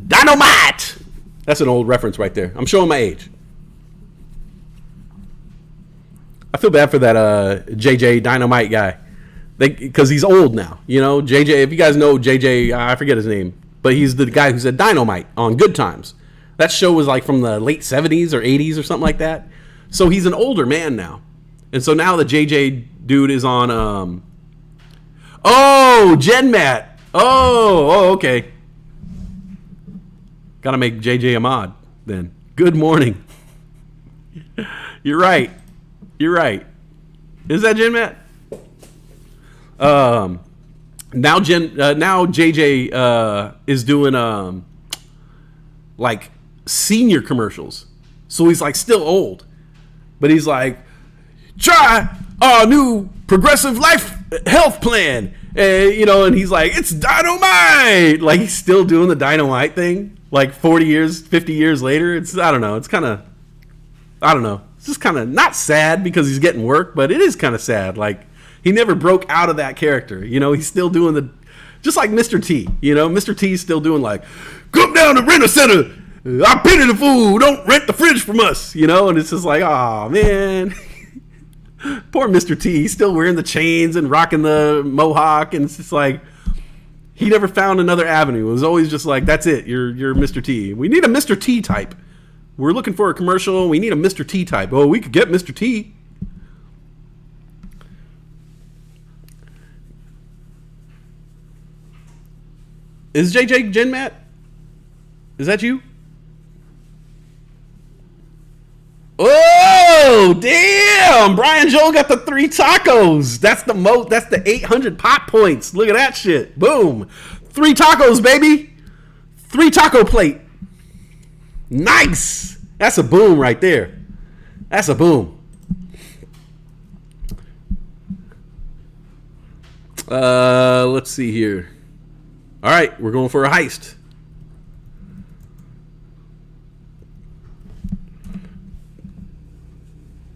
Dynamite! That's an old reference right there. I'm showing my age. I feel bad for that JJ Dynamite guy. Because he's old now. You know, JJ, if you guys know JJ, I forget his name. But he's the guy who said Dynamite on Good Times. That show was like from the late 70s or 80s or something like that. So he's an older man now. And so now the JJ dude is on... Gen Matt. Okay. Gotta make JJ a mod then. Good morning. You're right. Is that Gen Matt? Now JJ is doing like senior commercials. So he's like still old. But he's like, try our new progressive life health plan. And he's like, it's dynamite. Like he's still doing the dynamite thing. Like 40 years, 50 years later. It's just kind of not sad because he's getting work, but it is kind of sad. Like he never broke out of that character. He's still doing just like Mr. T. Mr. T's still doing like, come down to Rent a Center. I pity the fool. Don't rent the fridge from us. And it's just like, oh man. Poor Mr. T. He's still wearing the chains and rocking the mohawk. And it's just like, he never found another avenue. It was always just like, that's it. You're Mr. T. We need a Mr. T type. We're looking for a commercial. We need a Mr. T type. Oh, we could get Mr. T. Is JJ Gen Matt? Is that you? Oh, damn. Brian Joel got the 3 tacos. That's the 800 pop points. Look at that shit. Boom. 3 tacos, baby. 3 taco plate. Nice. That's a boom right there. That's a boom. Let's see here. All right, we're going for a heist.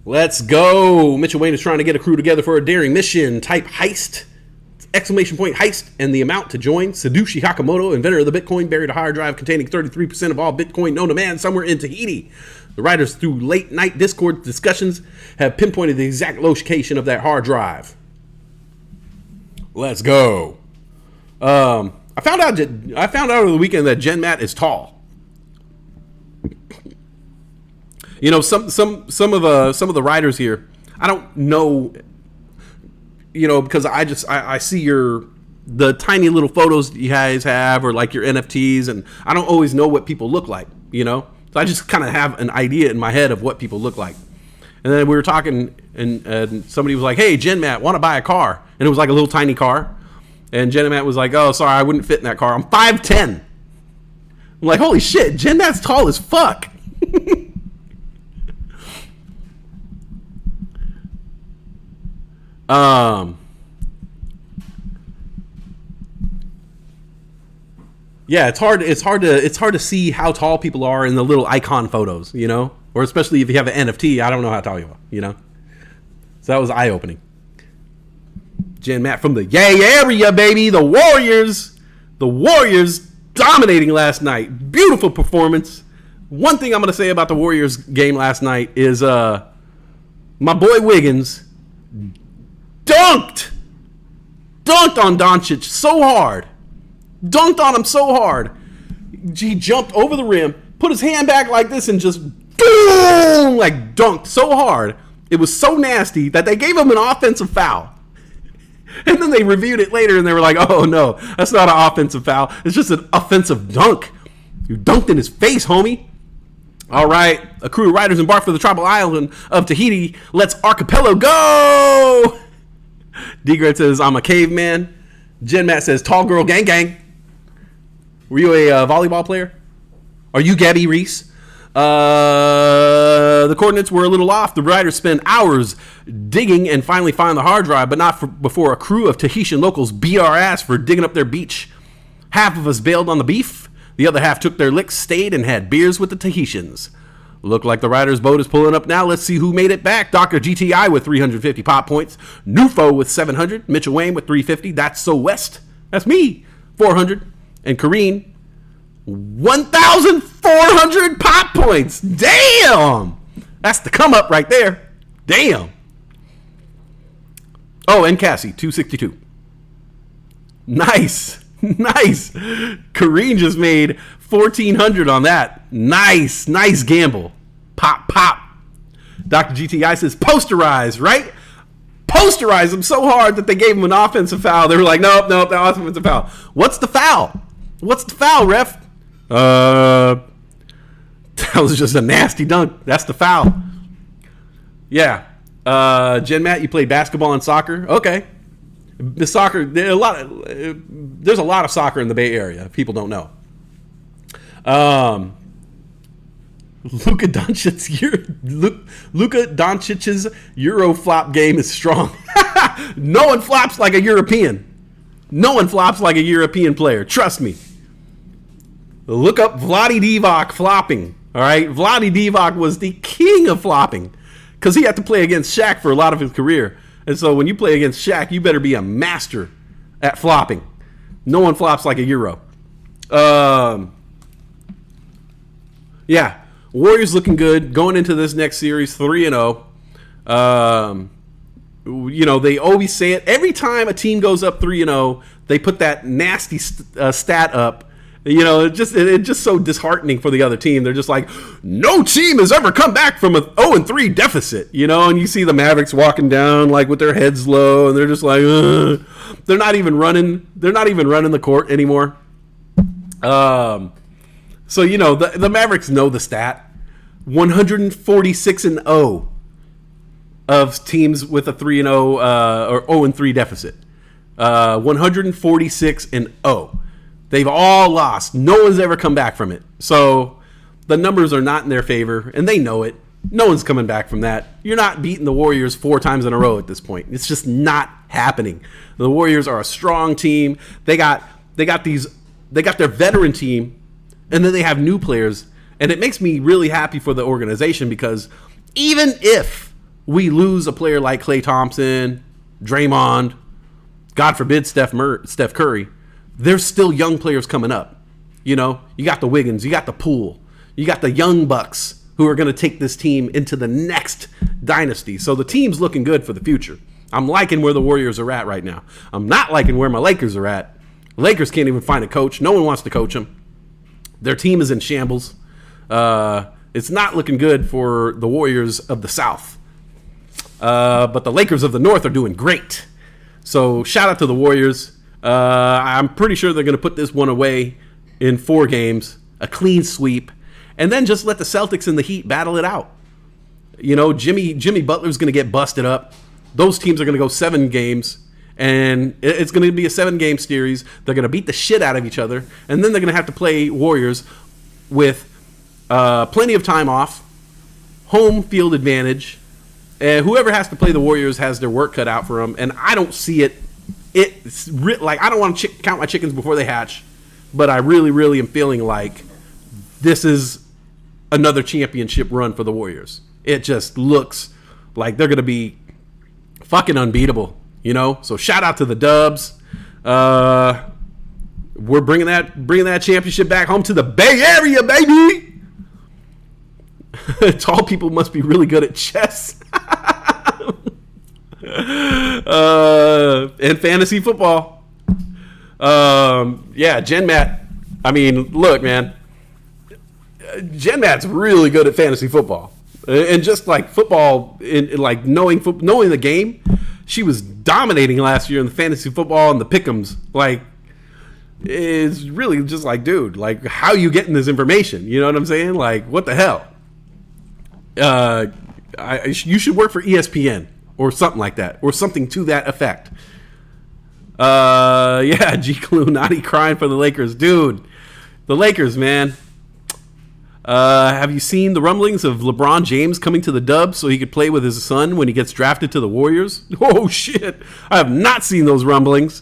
Let's go. Mitchell Wayne is trying to get a crew together for a daring mission. Type heist. Exclamation point heist and the amount to join. Satoshi Nakamoto, inventor of the Bitcoin, buried a hard drive containing 33% of all Bitcoin known to man somewhere in Tahiti. The writers, through late night Discord discussions, have pinpointed the exact location of that hard drive. Let's go. I found out over the weekend that Jen Matt is tall. You know, some of the writers here, I don't know, you know, because I see the tiny little photos that you guys have, or like your NFTs, and I don't always know what people look like, you know? So I just kind of have an idea in my head of what people look like. And then we were talking, and somebody was like, hey, Jen Matt, want to buy a car? And it was like a little tiny car. And Jen Matt was like, oh, sorry, I wouldn't fit in that car. I'm 5'10". I'm like, holy shit, Jen Matt's tall as fuck. Yeah, it's hard to see how tall people are in the little icon photos, you know? Or especially if you have an NFT, I don't know how tall you are, you know? So that was eye-opening. Jen Matt from the Yay area, baby. The Warriors dominating last night. Beautiful performance. One thing I'm going to say about the Warriors game last night is my boy Wiggins dunked on Doncic so hard. Dunked on him so hard. He jumped over the rim, put his hand back like this, and just boom, like dunked so hard. It was so nasty that they gave him an offensive foul. And then they reviewed it later and they were like, oh no, that's not an offensive foul. It's just an offensive dunk. You dunked in his face, homie. All right, a crew of riders embarked for the tropical island of Tahiti. Let's archipelago go. D-Gret says, I'm a caveman. Jen Matt says, tall girl gang gang. Were you a volleyball player? Are you Gabby Reese? The coordinates were a little off. The riders spent hours digging and finally find the hard drive, but not before a crew of Tahitian locals beat our ass for digging up their beach. Half of us bailed on the beef. The other half took their licks, stayed, and had beers with the Tahitians. Look like the riders' boat is pulling up now. Let's see who made it back. Dr. GTI with 350 pop points. Nufo with 700. Mitchell Wayne with 350. That's So West. That's me. 400. And Kareen, 1,400 pop points. Damn. That's the come up right there. Damn. Oh, and Cassie, 262. Nice. Nice. Kareen just made 1,400 on that. Nice. Nice gamble. Pop, pop. Dr. GTI says posterize, right? Posterize him so hard that they gave him an offensive foul. They were like, nope, that offensive foul. What's the foul? What's the foul, ref? That was just a nasty dunk. That's the foul. Yeah. Jen Matt, you played basketball and soccer. Okay. The soccer, there's a lot of soccer in the Bay Area. If people don't know. Luka Doncic's Euro flop game is strong. No one flops like a European. No one flops like a European player. Trust me. Look up Vlade Divac flopping. All right, Vlade Divac was the king of flopping because he had to play against Shaq for a lot of his career. And so when you play against Shaq, you better be a master at flopping. No one flops like a Euro. Yeah, Warriors looking good going into this next series, 3-0. You know, they always say it every time a team goes up 3-0. They put that nasty stat up. You know, it's just so disheartening for the other team. They're just like, no team has ever come back from a 0-3 deficit. You know, and you see the Mavericks walking down like with their heads low, and they're just like, ugh. They're not even running the court anymore. So you know, the Mavericks know the stat: 146-0 of teams with a 3-0 or 0-3 deficit. 146-0. They've all lost. No one's ever come back from it. So the numbers are not in their favor, and they know it. No one's coming back from that. You're not beating the Warriors 4 times in a row at this point. It's just not happening. The Warriors are a strong team. They got their veteran team, and then they have new players. And it makes me really happy for the organization because even if we lose a player like Klay Thompson, Draymond, God forbid Steph Curry, there's still young players coming up. You know, you got the Wiggins, you got the Poole, you got the young Bucks who are going to take this team into the next dynasty. So the team's looking good for the future. I'm liking where the Warriors are at right now. I'm not liking where my Lakers are at. Lakers can't even find a coach. No one wants to coach them. Their team is in shambles. It's not looking good for the Warriors of the South. But the Lakers of the North are doing great. So shout out to the Warriors. I'm pretty sure they're going to put this one away in 4 games, a clean sweep, and then just let the Celtics and the Heat battle it out. You know, Jimmy Butler's going to get busted up. Those teams are going to go 7 games, and it's going to be a 7-game series. They're going to beat the shit out of each other, and then they're going to have to play Warriors with plenty of time off, home field advantage. Whoever has to play the Warriors has their work cut out for them, and I don't see it. I don't want to count my chickens before they hatch, but I really, really am feeling like this is another championship run for the Warriors. It just looks like they're going to be fucking unbeatable, you know? So shout out to the Dubs. We're bringing that championship back home to the Bay Area, baby. Tall people must be really good at chess. And fantasy football. Gen Matt. I mean, look, man. Gen Matt's really good at fantasy football, and just like football, like knowing the game, she was dominating last year in the fantasy football and the pick'ems. Like, it's really just like, dude, like, how you getting this information? You know what I'm saying? Like, what the hell? You should work for ESPN or something like that, or something to that effect. G. Clunati crying for the Lakers, dude. The Lakers, man. Have you seen the rumblings of LeBron James coming to the Dubs so he could play with his son when he gets drafted to the Warriors? Oh shit! I have not seen those rumblings.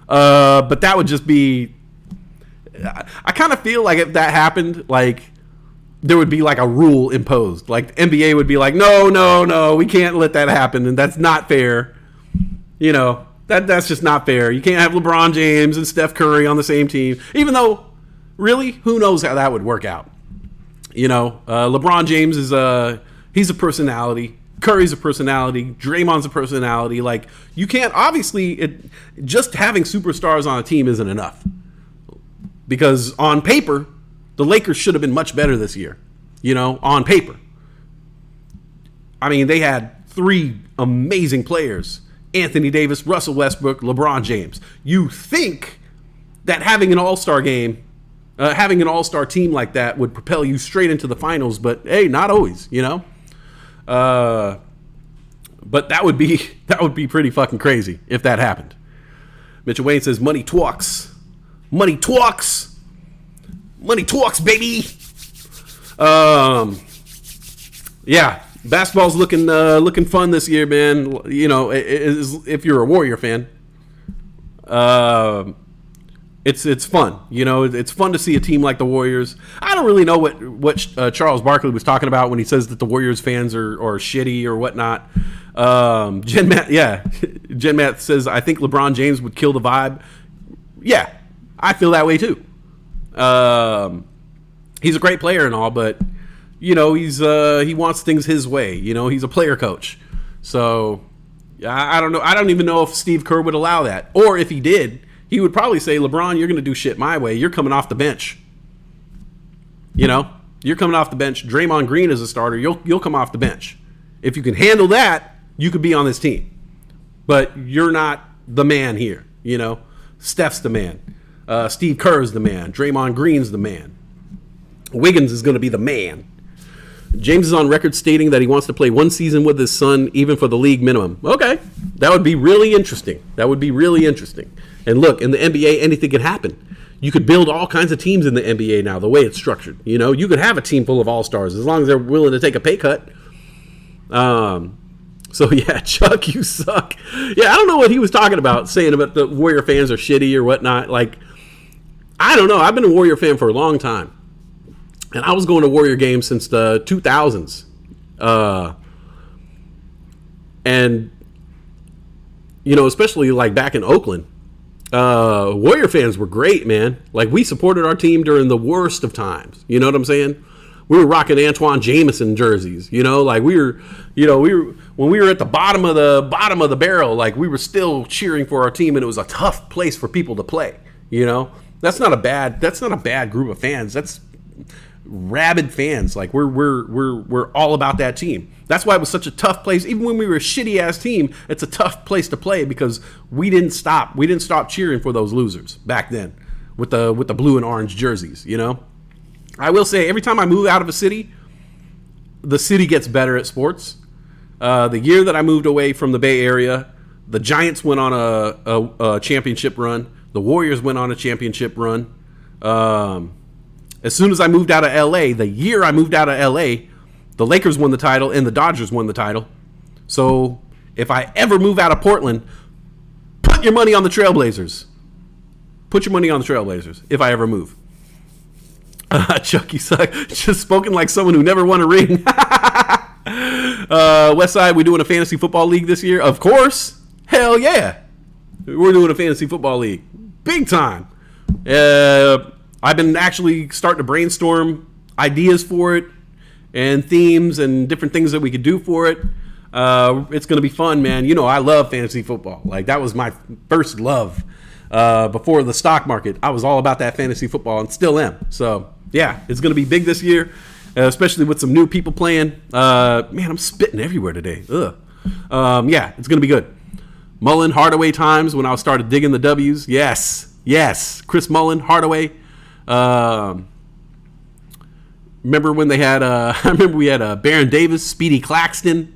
But that would just be. I kind of feel like if that happened, like, there would be like a rule imposed. Like, NBA would be like, no, we can't let that happen, and that's not fair. You know, that's just not fair. You can't have LeBron James and Steph Curry on the same team. Even though, really, who knows how that would work out? You know, LeBron James he's a personality. Curry's a personality. Draymond's a personality. Like, you can't, obviously, just having superstars on a team isn't enough. Because on paper, the Lakers should have been much better this year. You know, on paper. I mean, they had 3 amazing players. Anthony Davis, Russell Westbrook, LeBron James. You think that having an all-star game, having an all-star team like that would propel you straight into the finals, but hey, not always, you know? But that would be pretty fucking crazy if that happened. Mitchell Wayne says, money talks. Money talks. Money talks, baby. Basketball's looking fun this year, man. You know, if you're a Warrior fan, it's fun. You know, it's fun to see a team like the Warriors. I don't really know what Charles Barkley was talking about when he says that the Warriors fans are shitty or whatnot. Gen Matt says, I think LeBron James would kill the vibe. Yeah, I feel that way too. He's a great player and all, but you know, he wants things his way. You know, he's a player coach. So I don't know. I don't even know if Steve Kerr would allow that, or if he did, he would probably say, LeBron, you're going to do shit my way. You're coming off the bench. You know, you're coming off the bench. Draymond Green is a starter. You'll come off the bench. If you can handle that, you could be on this team. But you're not the man here. You know, Steph's the man. Steve Kerr's the man. Draymond Green's the man. Wiggins is going to be the man. James is on record stating that he wants to play 1 season with his son, even for the league minimum. Okay, that would be really interesting. And look, in the NBA, anything can happen. You could build all kinds of teams in the NBA now, the way it's structured. You know, you could have a team full of all-stars as long as they're willing to take a pay cut. So, yeah, Chuck, you suck. Yeah, I don't know what he was talking about, saying about the Warrior fans are shitty or whatnot. Like, I don't know. I've been a Warrior fan for a long time. And I was going to Warrior games since the 2000s. And, you know, especially like back in Oakland, Warrior fans were great, man. Like, we supported our team during the worst of times. You know what I'm saying? We were rocking Antoine Jameson jerseys, you know, like we when we were at the bottom of the barrel, like we were still cheering for our team, and it was a tough place for people to play. You know, that's not a bad group of fans. That's rabid fans. Like we're all about that team. That's why it was such a tough place. Even when we were a shitty ass team, it's a tough place to play because we didn't stop cheering for those losers back then with the blue and orange jerseys. You know, I will say every time I move out of a city, the city gets better at sports. The year that I moved away from the Bay Area, the Giants went on a championship run. The Warriors went on a championship run. As soon as I moved out of LA, the year I moved out of LA, the Lakers won the title and the Dodgers won the title. So if I ever move out of Portland, put your money on the Trailblazers. Put your money on the Trailblazers if I ever move. Chucky suck. Just spoken like someone who never won a ring. Westside, we doing a fantasy football league this year? Of course. Hell yeah. We're doing a fantasy football league. Big time. I've been actually starting to brainstorm ideas for it and themes and different things that we could do for it. It's going to be fun, man. You know, I love fantasy football. Like, that was my first love. Before the stock market, I was all about that fantasy football and still am. So, yeah, it's going to be big this year, especially with some new people playing. Man, I'm spitting everywhere today. Ugh. Yeah, it's going to be good. Mullen, Hardaway times when I started digging the W's. Yes. Chris Mullen, Hardaway. Remember when they had, I remember we had Baron Davis, Speedy Claxton.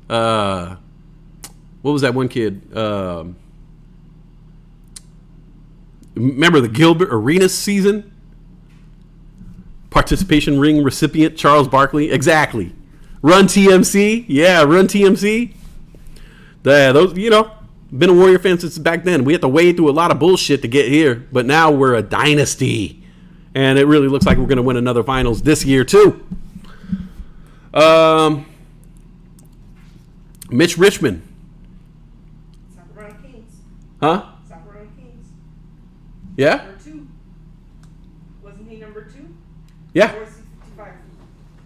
What was that one kid? Remember the Gilbert Arenas season? Participation ring recipient, Charles Barkley. Exactly. Run TMC. Yeah, Run TMC. Those, you know, been a Warrior fan since back then. We had to wade through a lot of bullshit to get here, but now we're a dynasty. And it really looks like we're going to win another finals this year, too. Mitch Richmond. Sacramento Kings. Huh? Sacramento Kings. Yeah? Number 2. Wasn't he number 2? Yeah. Or was he 55?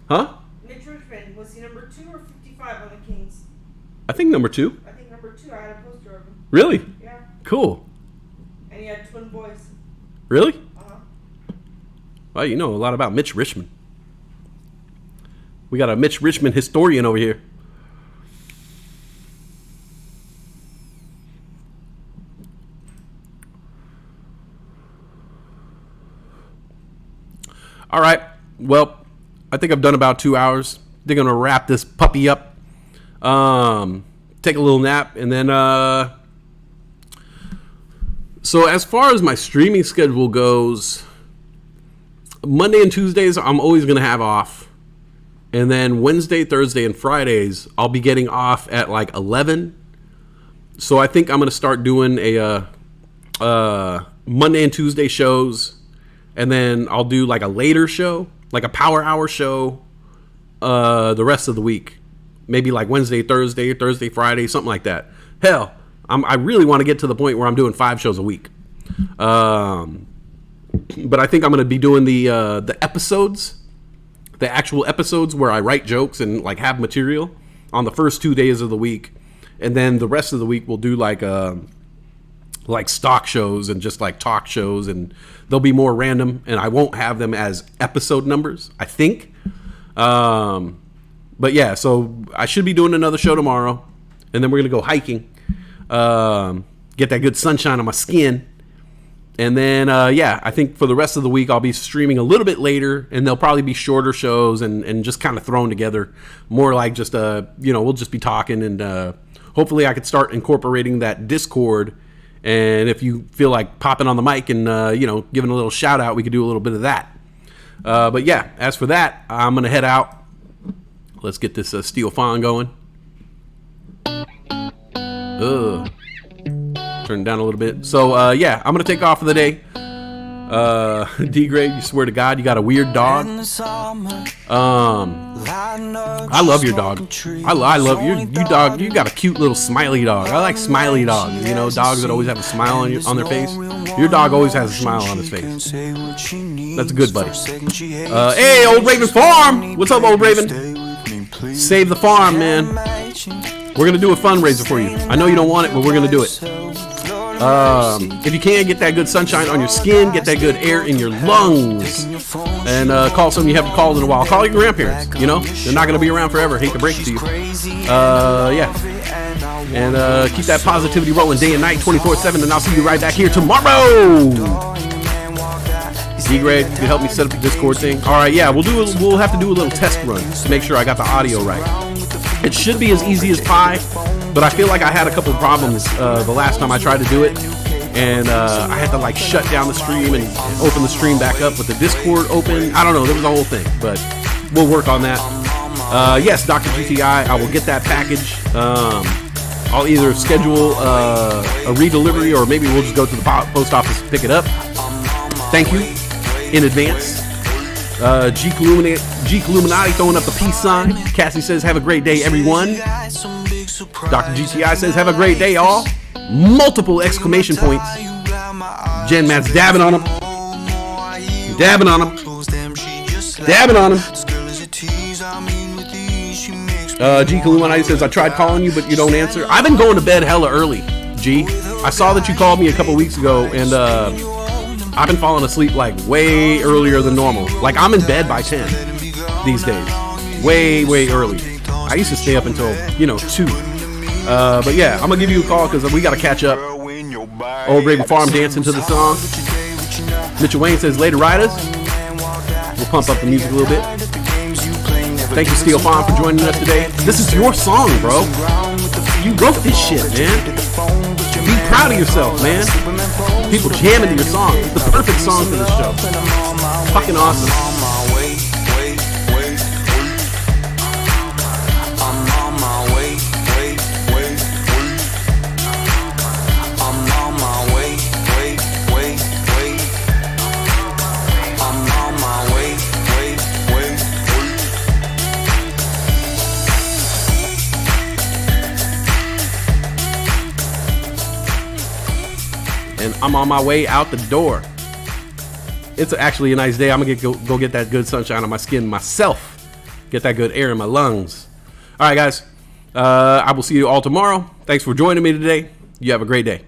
Huh? Mitch Richmond, was he number 2 or 55 on the Kings? I think number 2. I think number 2. I had a poster of him. Really? Yeah. Cool. And he had twin boys. Really? Uh-huh. Well, you know a lot about Mitch Richmond. We got a Mitch Richmond historian over here. All right. Well, I think I've done about 2 hours. They're going to wrap this puppy up. Take a little nap. And then, so as far as my streaming schedule goes, Monday and Tuesdays, I'm always going to have off. And then Wednesday, Thursday, and Fridays, I'll be getting off at like 11. So I think I'm going to start doing a Monday and Tuesday shows. And then I'll do like a later show, like a power hour show, the rest of the week. Maybe like Wednesday, Thursday, Friday, something like that. Hell, I really want to get to the point where I'm doing 5 shows a week. But I think I'm going to be doing the episodes, the actual episodes where I write jokes and like have material on the first 2 days of the week. And then the rest of the week we'll do like stock shows and just like talk shows, and they'll be more random, and I won't have them as episode numbers, I think. But yeah, so I should be doing another show tomorrow, and then we're gonna go hiking, get that good sunshine on my skin, and then yeah, I think for the rest of the week I'll be streaming a little bit later, and they'll probably be shorter shows and just kind of thrown together, more like just we'll just be talking, and hopefully I could start incorporating that Discord. And if you feel like popping on the mic and, giving a little shout out, we could do a little bit of that. But yeah, as for that, I'm going to head out. Let's get this steel fawn going. Turn it down a little bit. So, yeah, I'm going to take off for the day. D-Grade, you swear to God, you got a weird dog. I love your dog. I love you dog. You got a cute little smiley dog. I like smiley dogs. You know, dogs that always have a smile on their face. Your dog always has a smile on his face. That's a good buddy. Hey, Old Raven Farm. What's up, Old Raven? Save the farm, man. We're gonna do a fundraiser for you. I know you don't want it, but we're gonna do it. If you can, get that good sunshine on your skin, get that good air in your lungs, and call someone you haven't called in a while. Call your grandparents. You know, they're not gonna be around forever. Hate to break it to you. Yeah. And keep that positivity rolling day and night, 24/7. And I'll see you right back here tomorrow. D-Grade, you can help me set up the Discord thing. All right, yeah, we'll have to do a little test run to make sure I got the audio right. It should be as easy as pie, but I feel like I had a couple problems the last time I tried to do it, and I had to like shut down the stream and open the stream back up with the Discord open. I don't know, there was a whole thing, but we'll work on that. Yes, Dr. GTI, I will get that package. I'll either schedule a redelivery, or maybe we'll just go to the post office and pick it up. Thank you in advance. G Illuminati throwing up the peace sign. Cassie says, have a great day, everyone. Dr. GTI says, have a great day, all. Multiple exclamation points. Jen Matt's dabbing on him. Dabbing on him. Dabbing on him. G Illuminati says, I tried calling you, but you don't answer. I've been going to bed hella early, G. I saw that you called me a couple weeks ago, and I've been falling asleep like way earlier than normal. Like I'm in bed by 10 these days. Way early. I used to stay up until, 2. But yeah, I'm gonna give you a call because we gotta catch up. Old Raven Farm dancing to the song. Mitchell Wayne says, later riders. We'll pump up the music a little bit. Thank you, Steel Farm, for joining us today. This is your song, bro. You wrote this shit, man. Be proud of yourself, man. People jamming to your song. It's the perfect song for this show. Fucking awesome. And I'm on my way out the door. It's actually a nice day. I'm gonna go get that good sunshine on my skin myself. Get that good air in my lungs. All right, guys. I will see you all tomorrow. Thanks for joining me today. You have a great day.